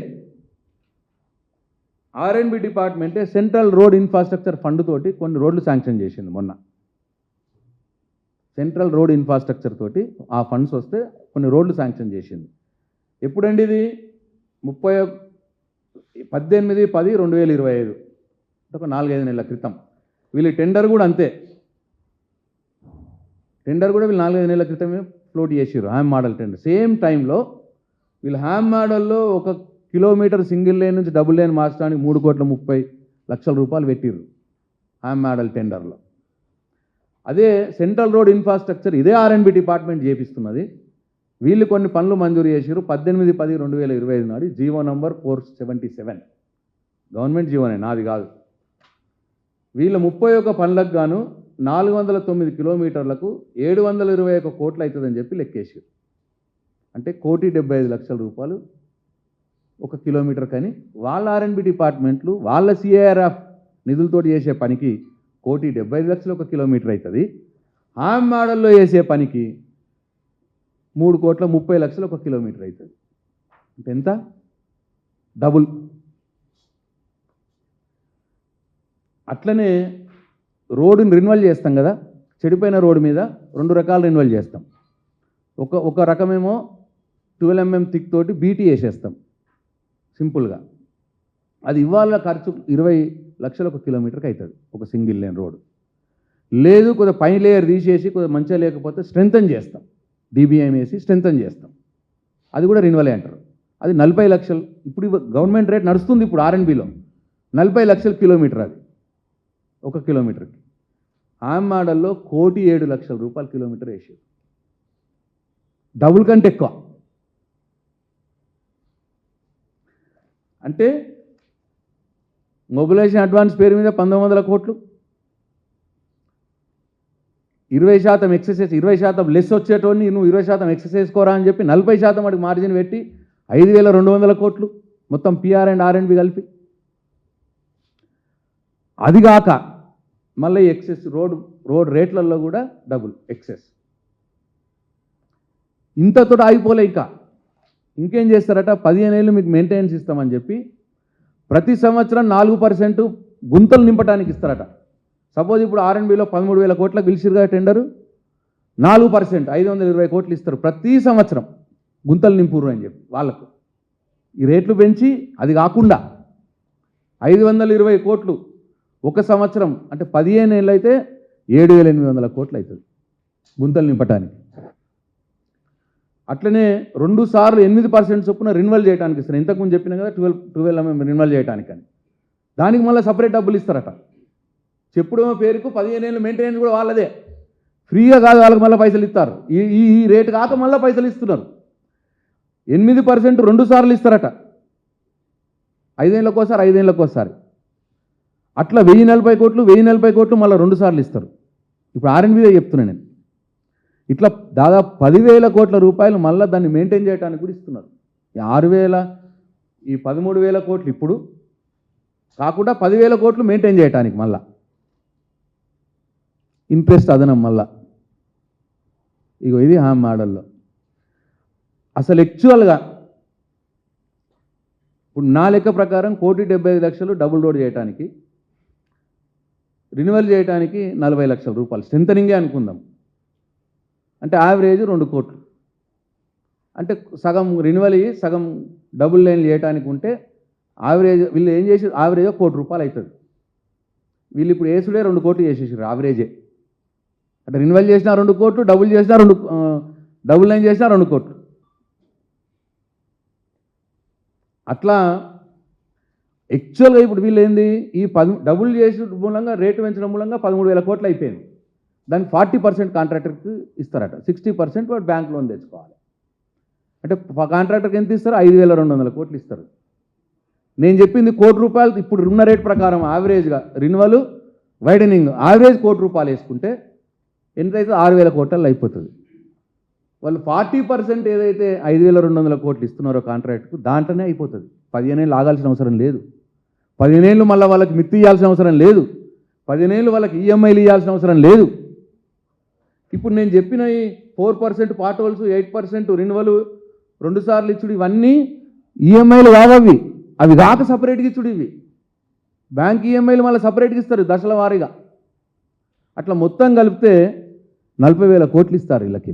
ఆర్ఎండ్బి డిపార్ట్మెంటే సెంట్రల్ రోడ్ ఇన్ఫ్రాస్ట్రక్చర్ ఫండ్ తోటి కొన్ని రోడ్లు శాంక్షన్ చేసింది మొన్న. సెంట్రల్ రోడ్ ఇన్ఫ్రాస్ట్రక్చర్ తోటి ఆ ఫండ్స్ వస్తే కొన్ని రోడ్లు శాంక్షన్ చేసింది. ఎప్పుడండి ఇది? 18/10/2025, ఒక 4-5 నెలల క్రితం. వీళ్ళు టెండర్ కూడా అంతే, టెండర్ కూడా వీళ్ళు 4-5 నెలల క్రితమే ఫ్లోట్ చేసారు, హ్యామ్ మోడల్ టెండర్. సేమ్ టైంలో వీళ్ళు హ్యామ్ మోడల్లో 1 కిలోమీటర్ సింగిల్ లేన్ నుంచి డబుల్ లేన్ మార్చడానికి 3,30,00,000 రూపాయలు పెట్టిర్రు హ్యామ్ మోడల్ టెండర్లో. అదే సెంట్రల్ రోడ్ ఇన్ఫ్రాస్ట్రక్చర్ ఇదే ఆర్ఎండ్బి డిపార్ట్మెంట్ చేపిస్తున్నది. వీళ్ళు కొన్ని పనులు మంజూరు చేసారు 18/10/2025 నాడు. జీవో నంబర్ 477, గవర్నమెంట్ జీవోనే, నాది కాదు. వీళ్ళ 31 పనులకు గాను 409 కిలోమీటర్లకు 721 కోట్లు అవుతుందని చెప్పి లెక్కేసారు. అంటే 1,75,00,000 రూపాయలు 1 కిలోమీటర్. కానీ వాళ్ళ ఆర్ఎండ్బి డిపార్ట్మెంట్లు వాళ్ళ సిఐఆర్ఎఫ్ నిధులతోటి చేసే పనికి 1,75,00,000 1 కిలోమీటర్ అవుతుంది. హ్యామ్ మోడల్లో చేసే పనికి 3,30,00,000 1 కిలోమీటర్ అవుతుంది. అంటే ఎంత? డబుల్. అట్లనే రోడ్డుని రెన్యువల్ చేస్తాం కదా, చెడిపోయిన రోడ్డు మీద 2 రకాలు రెన్యువల్ చేస్తాం. ఒక రకమేమో 12 mm థిక్ తోటి బీటీ వేసేస్తాం సింపుల్గా. అది ఇవాళ ఖర్చు 20,00,000 1 కిలోమీటర్కి అవుతుంది, ఒక సింగిల్ లేన్ రోడ్డు. లేదు కొద్దిగా పై లేయర్ తీసేసి కొద్దిగా మంచిగా లేకపోతే స్ట్రెంథన్ చేస్తాం, డీబీఎం వేసి స్ట్రెంథన్ చేస్తాం, అది కూడా రెన్యువలే అంటారు. అది 40,00,000. ఇప్పుడు గవర్నమెంట్ రేట్ నడుస్తుంది ఇప్పుడు ఆర్ఎండ్బిలో 40,00,000 కిలోమీటర్, అది 1 కిలోమీటర్కి. హ్యామ్ మోడల్లో 1,07,00,000 రూపాయలు కిలోమీటర్ వేసారు, డబుల్ కంటే ఎక్కువ. అంటే మొబిలైజేషన్ అడ్వాన్స్ పేరు మీద 1,900 కోట్లు, 20% ఎక్సెసైజ్, 20% లెస్ వచ్చేటోని నువ్వు 20% ఎక్సెసైజ్ కోరా అని చెప్పి 40% వాడికి మార్జిన్ పెట్టి 5,200 కోట్లు మొత్తం పిఆర్ అండ్ ఆర్ఎండ్బి కలిపి. అదిగాక మళ్ళీ ఎక్సెస్ రోడ్ రేట్లలో కూడా డబుల్ ఎక్సెస్. ఇంతతో ఆగిపోలే, ఇంకేం చేస్తారట, 15 ఏళ్ళు మీకు మెయింటెనెన్స్ ఇస్తామని చెప్పి ప్రతి సంవత్సరం 4% గుంతలు నింపడానికి ఇస్తారట. సపోజ్ ఇప్పుడు ఆర్ఎండ్బిలో 13,000 కోట్లకు పిలిచిరుగా టెండరు, 4% 520 కోట్లు ఇస్తారు ప్రతి సంవత్సరం గుంతలు నింపురు అని చెప్పి వాళ్ళకు. ఈ రేట్లు పెంచి అది కాకుండా 520 కోట్లు 1 సంవత్సరం, అంటే 15 ఏళ్ళు అయితే 7,800 కోట్లు అవుతుంది గుంతలు నింపడానికి. అట్లనే 2 సార్లు 8% చొప్పున రెన్యువల్ చేయడానికి ఇస్తారు. ఇంతకుముందు చెప్పిన కదా 12 mm రెన్యువల్ చేయడానికి అని, దానికి మళ్ళీ సపరేట్ డబ్బులు ఇస్తారట. చెప్పుడేమో పేరుకు 15 ఏళ్ళు మెయింటెనెన్స్ కూడా వాళ్ళదే, ఫ్రీగా కాదు, వాళ్ళకి మళ్ళీ పైసలు ఇస్తారు. ఈ రేటు కాక మళ్ళీ పైసలు ఇస్తున్నారు. 8% 2 సార్లు ఇస్తారట, 5 ఏళ్ళకోసారి 5 ఏళ్ళకోసారి. అట్లా 1,040 కోట్లు 1,040 కోట్లు మళ్ళీ 2 సార్లు ఇస్తారు. ఇప్పుడు ఆర్ఎండ్బిదే చెప్తున్నాను నేను. ఇట్లా దాదాపు 10,000 కోట్ల రూపాయలు మళ్ళీ దాన్ని మెయింటైన్ చేయడానికి కూడా ఇస్తున్నారు. 13,000 కోట్లు ఇప్పుడు కాకుండా 10,000 కోట్లు మెయింటైన్ చేయడానికి మళ్ళా ఇంట్రెస్ట్ అదనం మళ్ళా. ఇది హ్యామ్ మోడల్లో. అసలు యాక్చువల్గా ఇప్పుడు నా లెక్క ప్రకారం 1,75,00,000 డబుల్ రోడ్ చేయడానికి, రెన్యువల్ చేయడానికి 40,00,000 రూపాయలు స్ట్రెంథనింగే అనుకుందాం. అంటే యావరేజ్ 2 కోట్లు. అంటే సగం రెన్యువల్ అయ్యి సగం డబుల్ లైన్ చేయడానికి ఉంటే యావరేజ్ వీళ్ళు ఏం చేసి యావరేజ్ 1 కోటి రూపాయలు అవుతుంది. వీళ్ళు ఇప్పుడు వేసుడే 2 కోట్లు చేసేసారు యావరేజే. అంటే రెన్యువల్ చేసినా 2 కోట్లు, డబుల్ చేసినా డబుల్ లైన్ చేసినా 2 కోట్లు. అట్లా యాక్చువల్గా ఇప్పుడు వీళ్ళు ఏంది, ఈ డబుల్ చేసిన మూలంగా రేటు పెంచడం మూలంగా 13,000 కోట్లు అయిపోయింది. దానికి 40% కాంట్రాక్టర్కి ఇస్తారట, 60% వాడు బ్యాంక్ లోన్ తెచ్చుకోవాలి. అంటే కాంట్రాక్టర్కి ఎంత ఇస్తారు? 5,200 కోట్లు ఇస్తారు. నేను చెప్పింది 1 కోటి రూపాయలు ఇప్పుడు ఉన్న రేట్ ప్రకారం యావరేజ్గా రెన్యువల్ వైడనింగ్ యావరేజ్ 1 కోటి రూపాయలు వేసుకుంటే ఎంతైతే 6,000 కోట్లలో అయిపోతుంది. వాళ్ళు 40% ఏదైతే 5,200 కోట్లు ఇస్తున్నారో కాంట్రాక్ట్కు దాంట్లోనే అయిపోతుంది. 15 ఏళ్ళు ఆగాల్సిన అవసరం లేదు, 15 ఏళ్ళు మళ్ళీ వాళ్ళకి మిత్తి ఇవ్వాల్సిన అవసరం లేదు, 15 ఏళ్ళు వాళ్ళకి ఈఎంఐలు ఇవ్వాల్సిన అవసరం లేదు. ఇప్పుడు నేను చెప్పిన ఈ 4% పార్ట్ హోల్స్, 8% రెన్యువల్ 2 సార్లు ఇచ్చుడు, ఇవన్నీ ఈఎంఐలు కావవి, అవి కాక సపరేట్గా ఇచ్చుడు. ఇవి బ్యాంక్ ఈఎంఐలు మళ్ళీ సపరేట్గా ఇస్తారు దశల వారీగా. అట్లా మొత్తం కలిపితే 40,000 కోట్లు ఇస్తారు వీళ్ళకి.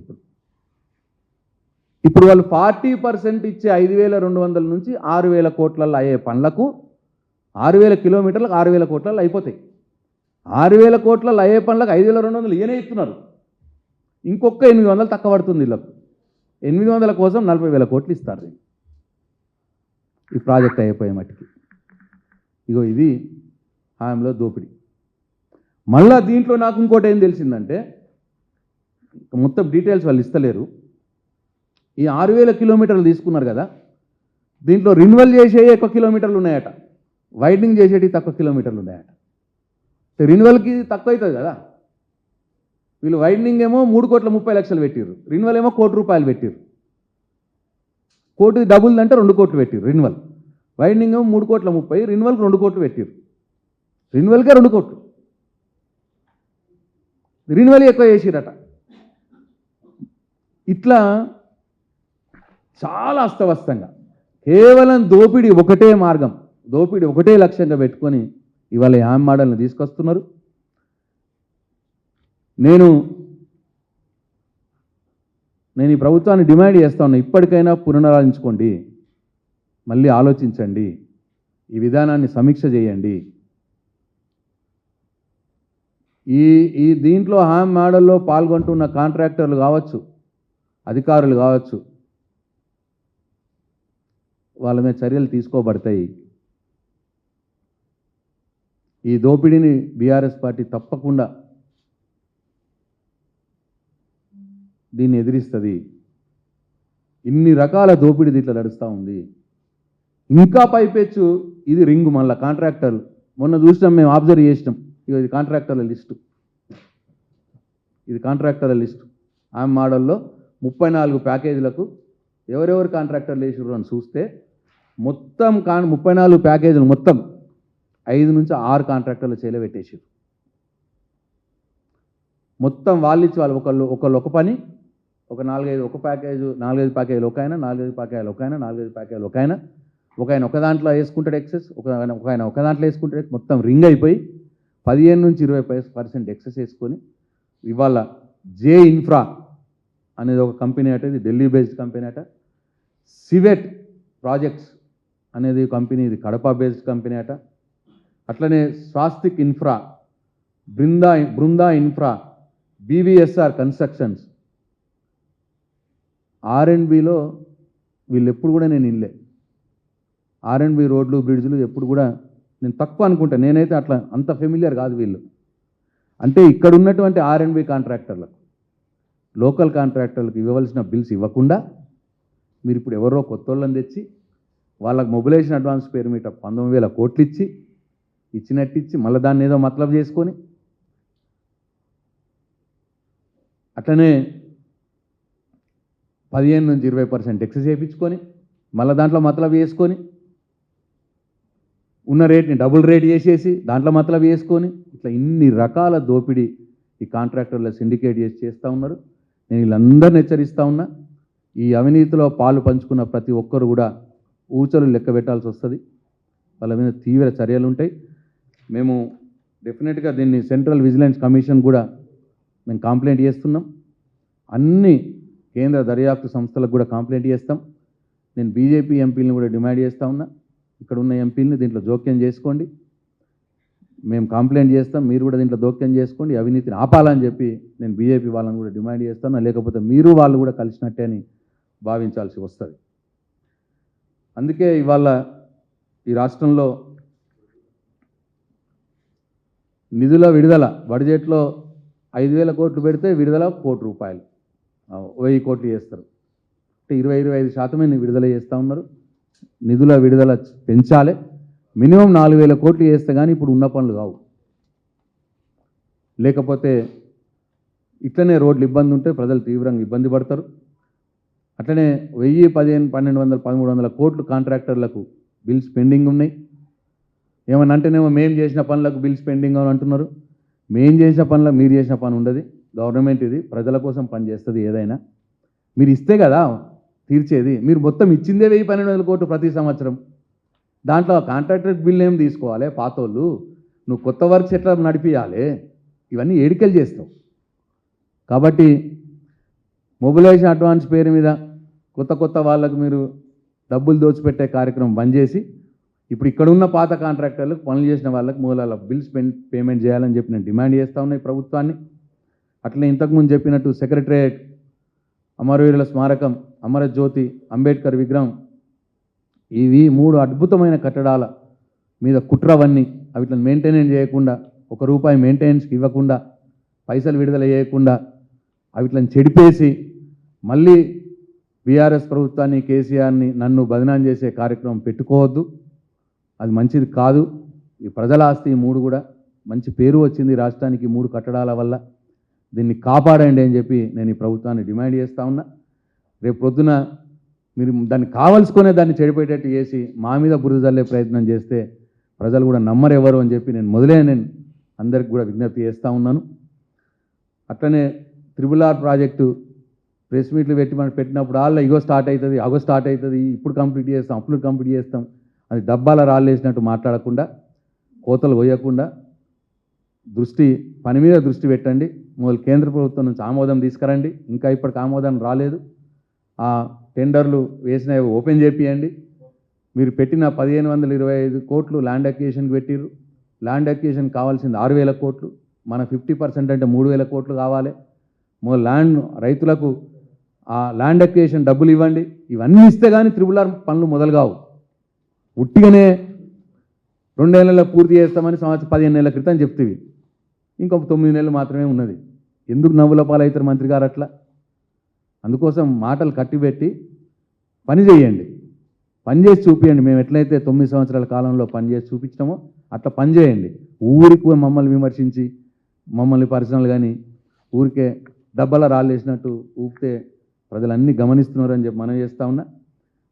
ఇప్పుడు వాళ్ళు 40% ఇచ్చే 5,200 నుంచి 6,000 కోట్లలో అయ్యే పనులకు 6,000 కిలోమీటర్లకు 6,000 కోట్లలో అయిపోతాయి. 6,000 కోట్లలో అయ్యే పనులకు 5,200 ఈయనే ఇస్తున్నారు. ఇంకొక 800 తక్కువ పడుతుంది వీళ్ళకు. 800 కోసం 40,000 కోట్లు ఇస్తారు ఈ ప్రాజెక్ట్ అయిపోయే మట్టికి. ఇగో ఇది హామీలో దోపిడీ. మళ్ళా దీంట్లో నాకు ఇంకోటి ఏం తెలిసిందంటే, మొత్తం డీటెయిల్స్ వాళ్ళు ఇస్తలేరు. ఈ 6,000 కిలోమీటర్లు తీసుకున్నారు కదా, దీంట్లో రిన్యువల్ చేసే ఎక్కువ కిలోమీటర్లు ఉన్నాయట, వైడనింగ్ చేసేటి తక్కువ కిలోమీటర్లు ఉన్నాయట. రిన్యువల్కి తక్కువ అవుతుంది కదా. వీళ్ళు వైడనింగ్ ఏమో 3,30,00,000 పెట్టిర్రు, రిన్యువల్ ఏమో ₹1,00,00,000 పెట్టిర్రు. కోటి డబుల్ అంటే 2 కోట్లు పెట్టిర్రు రిన్యువల్. వైడనింగ్ ఏమో 3,30,00,000, రిన్యువల్కి 2 కోట్లు పెట్టిర్రు. రిన్యువల్కే 2 కోట్లు, రిన్యువల్ ఎక్కువ చేసిరట. ఇట్లా చాలా అస్తవ్యస్తంగా కేవలం దోపిడీ ఒకటే మార్గం, దోపిడీ ఒకటే లక్ష్యంగా పెట్టుకొని ఇవాళ యామ్ మోడల్ని తీసుకొస్తున్నారు. నేను ఈ ప్రభుత్వాన్ని డిమాండ్ చేస్తా ఉన్నా, ఇప్పటికైనా పునరాలోచించుకోండి, మళ్ళీ ఆలోచించండి, ఈ విధానాన్ని సమీక్ష చేయండి. ఈ దీంట్లో హామ్ మోడల్లో పాల్గొంటున్న కాంట్రాక్టర్లు కావచ్చు, అధికారులు కావచ్చు, వాళ్ళ మీద చర్యలు తీసుకోబడతాయి. ఈ దోపిడీని బీఆర్ఎస్ పార్టీ తప్పకుండా దీన్ని ఎదిరిస్తుంది. ఇన్ని రకాల దోపిడీ దీంట్లో నడుస్తూ ఉంది. ఇంకా పైపెచ్చు ఇది రింగు. మళ్ళీ కాంట్రాక్టర్లు మొన్న చూసినాం, మేము అబ్జర్వ్ చేసినాం. ఇది కాంట్రాక్టర్ల లిస్టు, ఇది కాంట్రాక్టర్ల లిస్టు. ఆ మోడల్లో 34 ప్యాకేజీలకు ఎవరెవరు కాంట్రాక్టర్లు వేసారు అని చూస్తే మొత్తం 34 ప్యాకేజీలు మొత్తం 5 నుంచి 6 కాంట్రాక్టర్లు చేయలేబెట్టేసారు. మొత్తం వాళ్ళు ఇచ్చి వాళ్ళు ఒకళ్ళు ఒక పని, ఒక 4-5 ఒక ప్యాకేజ్, 4-5 ప్యాకేజీలు ఒక ఆయన, 4-5 ప్యాకేజీలు ఒక ఆయన, 4-5 ప్యాకేజీలు ఒక ఆయన, ఒక దాంట్లో వేసుకుంటాడు ఎక్సెస్, ఒక ఆయన ఒక దాంట్లో వేసుకుంటాడు. మొత్తం రింగ్ అయిపోయి 15 నుంచి 20% ఎక్సెస్ వేసుకొని ఇవాళ జే ఇన్ఫ్రా అనేది ఒక కంపెనీ అట, ఇది ఢిల్లీ బేస్డ్ కంపెనీ అట. సివెట్ ప్రాజెక్ట్స్ అనేది కంపెనీ, ఇది కడప బేస్డ్ కంపెనీ అట. అట్లనే Swastik infra, Brinda infra, BVSR constructions, R&Bలో వీళ్ళు ఎప్పుడు కూడా నేను ఇల్లే. R&B రోడ్లు బ్రిడ్జ్లు ఎప్పుడు కూడా నేను తక్కువ అనుకుంటా, నేనైతే అట్లా అంత ఫెమిలియర్ కాదు వీళ్ళు. అంటే ఇక్కడ ఉన్నటువంటి R&B కాంట్రాక్టర్లకు, లోకల్ కాంట్రాక్టర్లకు ఇవ్వవలసిన బిల్స్ ఇవ్వకుండా మీరు ఇప్పుడు ఎవరో కొత్త వాళ్ళని తెచ్చి వాళ్ళకి మొబిలైజేషన్ అడ్వాన్స్ పేరు మీద 19,000 కోట్లు ఇచ్చినట్టు మళ్ళీ దాన్ని ఏదో మతలబ్ చేసుకొని, అట్లనే 15 నుంచి 20% ఎక్సెస్ చేయించుకొని మళ్ళీ దాంట్లో మతలబ్ చేసుకొని, ఉన్న రేట్ని డబుల్ రేట్ చేసేసి దాంట్లో మతలబ్ చేసుకొని, ఇట్లా ఇన్ని రకాల దోపిడీ ఈ కాంట్రాక్టర్ల సిండికేట్ చేస్తూ ఉన్నారు. నేను వీళ్ళందరిని హెచ్చరిస్తూ ఉన్నా, ఈ అవినీతిలో పాలు పంచుకున్న ప్రతి ఒక్కరు కూడా ఊచలు లెక్క పెట్టాల్సి వస్తుంది. వాళ్ళ మీద తీవ్ర చర్యలు ఉంటాయి. మేము డెఫినెట్గా దీన్ని సెంట్రల్ విజిలెన్స్ కమిషన్ కూడా మేము కంప్లైంట్ చేస్తున్నాం. అన్ని కేంద్ర దర్యాప్తు సంస్థలకు కూడా కంప్లైంట్ చేస్తాం. నేను బీజేపీ ఎంపీలను కూడా డిమాండ్ చేస్తూ ఉన్నా, ఇక్కడ ఉన్న ఎంపీలని దీంట్లో జోక్యం చేసుకోండి, మేము కంప్లైంట్ చేస్తాం, మీరు కూడా దీంట్లో జోక్యం చేసుకోండి, అవినీతిని ఆపాలని చెప్పి నేను బీజేపీ వాళ్ళని కూడా డిమాండ్ చేస్తాను. లేకపోతే మీరు వాళ్ళు కూడా కలిసినట్టే అని భావించాల్సి వస్తుంది. అందుకే ఇవాళ ఈ రాష్ట్రంలో నిధుల విడుదల బడ్జెట్లో 5,000 కోట్లు పెడితే విడుదల ₹1,00,00,000, 1,000 కోట్లు చేస్తారు. అంటే 20-25% విడుదల చేస్తూ ఉన్నారు. నిధుల విడుదల పెంచాలి. మినిమం 4,000 కోట్లు చేస్తే కానీ ఇప్పుడు ఉన్న పనులు కావు. లేకపోతే ఇట్లనే రోడ్లు ఇబ్బంది ఉంటే ప్రజలు తీవ్రంగా ఇబ్బంది పడతారు. అట్లనే 1,000, 15, 1,200, 1,300 కోట్లు కాంట్రాక్టర్లకు బిల్స్ పెండింగ్ ఉన్నాయి. ఏమన్నా అంటేనేమో మేము చేసిన పనులకు బిల్స్ పెండింగ్ అని అంటున్నారు. మేము చేసిన పనులకు మీరు చేసిన పని ఉండదు. గవర్నమెంట్ ఇది ప్రజల కోసం పనిచేస్తుంది. ఏదైనా మీరు ఇస్తే కదా తీర్చేది. మీరు మొత్తం ఇచ్చిందే 1,000, 1,200 కోట్లు ప్రతి సంవత్సరం. దాంట్లో కాంట్రాక్టర్ బిల్ ఏం తీసుకోవాలి పాతోళ్ళు, నువ్వు కొత్త వర్క్స్ ఎట్లా నడిపియాలి, ఇవన్నీ ఏడికలు చేస్తావు. కాబట్టి మొబిలైజేషన్ అడ్వాన్స్ పేరు మీద కొత్త వాళ్ళకు మీరు డబ్బులు దోచిపెట్టే కార్యక్రమం బంద్ చేసి ఇప్పుడు ఇక్కడ ఉన్న పాత కాంట్రాక్టర్లకు పనులు చేసిన వాళ్ళకి మూలాల బిల్స్ పేమెంట్ చేయాలని చెప్పి నేను డిమాండ్ చేస్తూ ఉన్నాయి ప్రభుత్వాన్ని. అట్లనే ఇంతకుముందు చెప్పినట్టు సెక్రటరియట్, అమరవీరుల స్మారకం, అమరజ్యోతి, అంబేద్కర్ విగ్రహం, ఇవి 3 అద్భుతమైన కట్టడాల మీద కుట్రవన్నీ అవిట్లను మెయింటెనెన్స్ చేయకుండా, ₹1 మెయింటెనెన్స్కి ఇవ్వకుండా, పైసలు విడుదల చేయకుండా అవిట్లను చెడిపేసి మళ్ళీ బీఆర్ఎస్ ప్రభుత్వాన్ని, కేసీఆర్ని, నన్ను బదనాం చేసే కార్యక్రమం పెట్టుకోవద్దు. అది మంచిది కాదు. ఈ ప్రజల ఆస్తి 3 కూడా మంచి పేరు వచ్చింది రాష్ట్రానికి 3 కట్టడాల వల్ల. దీన్ని కాపాడండి అని చెప్పి నేను ఈ ప్రభుత్వాన్ని డిమాండ్ చేస్తూ ఉన్నా. రేపు పొద్దున మీరు దాన్ని కావలసుకునే దాన్ని చెడిపోయేటట్టు చేసి మా మీద బురద జల్లే ప్రయత్నం చేస్తే ప్రజలు కూడా నమ్మరు ఎవరు అని చెప్పి నేను అందరికి కూడా విజ్ఞప్తి చేస్తూ ఉన్నాను. అట్లనే RRR ప్రాజెక్టు ప్రెస్ మీట్లు పెట్టినప్పుడు ఇగో స్టార్ట్ అవుతుంది, అగో స్టార్ట్ అవుతుంది, ఇప్పుడు కంప్లీట్ చేస్తాం, అప్పుడు కంప్లీట్ చేస్తాం అది డబ్బాల రాళ్ళేసినట్టు మాట్లాడకుండా, కోతలు పోయకుండా పని మీద దృష్టి పెట్టండి. మొదలు కేంద్ర ప్రభుత్వం నుంచి ఆమోదం తీసుకురండి. ఇంకా ఇప్పటికి ఆమోదం రాలేదు. ఆ టెండర్లు వేసినవి ఓపెన్ చేపియండి. మీరు పెట్టిన 1525 కోట్లు ల్యాండ్ అక్విజిషన్కి పెట్టిర్రు. ల్యాండ్ అక్విజిషన్ కావాల్సింది 6000 కోట్లు. మన 50% అంటే 3000 కోట్లు కావాలి. ల్యాండ్ రైతులకు ఆ ల్యాండ్ అక్విజిషన్ డబ్బులు ఇవ్వండి. ఇవన్నీ ఇస్తే కానీ RRR పనులు మొదలు కావు. ఉట్టిగానే 2 నెలల్లో పూర్తి చేస్తామని 15 నెలల క్రితం చెప్తేవి, ఇంకొక 9 నెలలు మాత్రమే ఉన్నది. ఎందుకు నవ్వుల పాలవుతారు మంత్రి గారు అట్లా? అందుకోసం మాటలు కట్టిపెట్టి పని చేయండి, పని చేసి చూపించండి. మేము ఎట్లయితే 9 సంవత్సరాల కాలంలో పని చేసి చూపించినామో అట్లా పని చేయండి. ఊరికి మమ్మల్ని విమర్శించి మమ్మల్ని పర్సనల్ కానీ ఊరికే డబ్బల రాళ్ళేసినట్టు ఊపితే ప్రజలన్నీ గమనిస్తున్నారని చెప్పి మనం చేస్తూ ఉన్నా.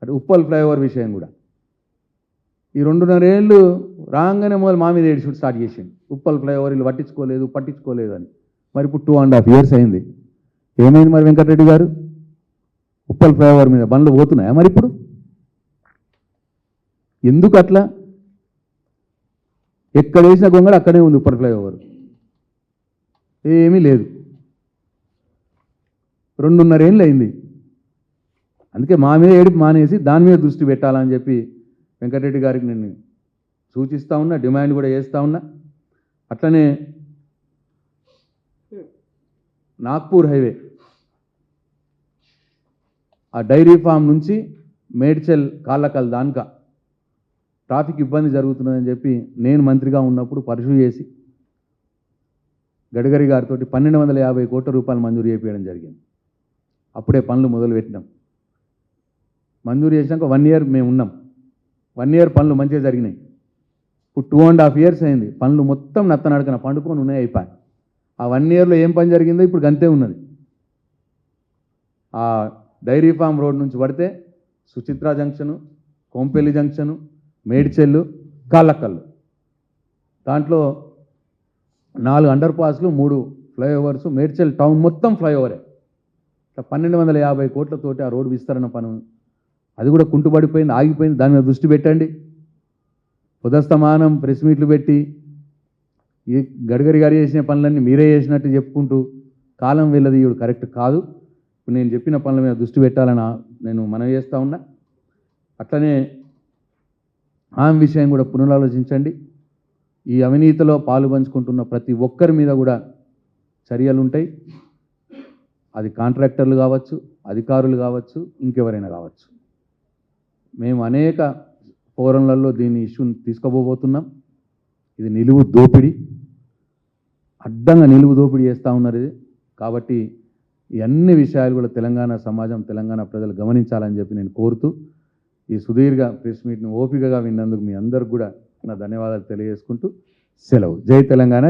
అటు ఉప్పల్ ఫ్లైఓవర్ విషయం కూడా ఈ 2.5 ఏళ్ళు రాగానే మొదలు మా మీద ఏడుచుడు స్టార్ట్ చేసింది. ఉప్పల్ ఫ్లైఓవర్ వీళ్ళు పట్టించుకోలేదు అని. మరి ఇప్పుడు 2.5 years అయింది. ఏమైంది మరి వెంకటరెడ్డి గారు? ఉప్పల్ ఫ్లైఓవర్ మీద బండ్లు పోతున్నాయా మరి ఇప్పుడు? ఎందుకు అట్లా? ఎక్కడ వేసిన గొంగడ అక్కడే ఉంది ఉప్పల్ ఫ్లైఓవర్, ఏమీ లేదు. 2.5 ఏళ్ళు అయింది. అందుకే మా మీద ఏడుపు మానేసి దాని మీద దృష్టి పెట్టాలని చెప్పి వెంకటరెడ్డి గారికి నేను సూచిస్తూ ఉన్నా, డిమాండ్ కూడా చేస్తూ ఉన్నా. అట్లనే నాగ్పూర్ హైవే ఆ డైరీ ఫామ్ నుంచి మేడ్చల్ కాళ్ళకల్ దానికా ట్రాఫిక్ ఇబ్బంది జరుగుతున్నదని చెప్పి నేను మంత్రిగా ఉన్నప్పుడు పరిశీలి చేసి గడ్కరీ గారితో 1250 కోట్ల రూపాయలు మంజూరు చేయించడం జరిగింది. అప్పుడే పనులు మొదలుపెట్టినాం. మంజూరు చేసినాక 1 year మేము ఉన్నాం. 1 year పనులు మంచిగా జరిగినాయి. ఇప్పుడు 2.5 years అయింది. పనులు మొత్తం నత్తనడకన పండుకొని ఉన్నాయి, అయిపోయి. ఆ 1 yearలో ఏం పని జరిగిందో ఇప్పుడు గంతే ఉన్నది. ఆ డైరీ ఫామ్ రోడ్ నుంచి పడితే సుచిత్ర జంక్షను, కోంపల్లి జంక్షను, మేడ్చెల్లు, కాళ్ళకల్లు, దాంట్లో 4 అండర్ పాస్లు, 3 ఫ్లైఓవర్స్, మేడ్చెల్ టౌన్ మొత్తం ఫ్లైఓవరే. 1250 కోట్లతోటి ఆ రోడ్డు విస్తరణ పను అది కూడా కుంటుపడిపోయింది, ఆగిపోయింది. దాని మీద దృష్టి పెట్టండి. ఉదస్తమానం ప్రెస్ మీట్లు పెట్టి ఈ గడ్కరీ గారు చేసిన పనులన్నీ మీరే చేసినట్టు చెప్పుకుంటూ కాలం వెళ్ళదీయుడు కరెక్ట్ కాదు. ఇప్పుడు నేను చెప్పిన పనుల మీద దృష్టి పెట్టాలని నేను మనవి చేస్తూ ఉన్నా. అట్లనే ఆమె విషయం కూడా పునరాలోచించండి. ఈ అవినీతిలో పాలు పంచుకుంటున్న ప్రతి ఒక్కరి మీద కూడా చర్యలు ఉంటాయి. అది కాంట్రాక్టర్లు కావచ్చు, అధికారులు కావచ్చు, ఇంకెవరైనా కావచ్చు. మేము అనేక ఫోరంలలో దీని ఇష్యూని తీసుకోబోతున్నాం. ఇది నిలువు దోపిడీ, అడ్డంగా నిలువు దోపిడీ చేస్తూ ఉన్నారు ఇది. కాబట్టి ఈ అన్ని విషయాలు కూడా తెలంగాణ సమాజం, తెలంగాణ ప్రజలు గమనించాలని చెప్పి నేను కోరుతూ ఈ సుదీర్ఘ ప్రెస్ మీట్ని ఓపికగా విన్నందుకు మీ అందరికి కూడా నా ధన్యవాదాలు తెలియజేసుకుంటూ సెలవు. జై తెలంగాణ.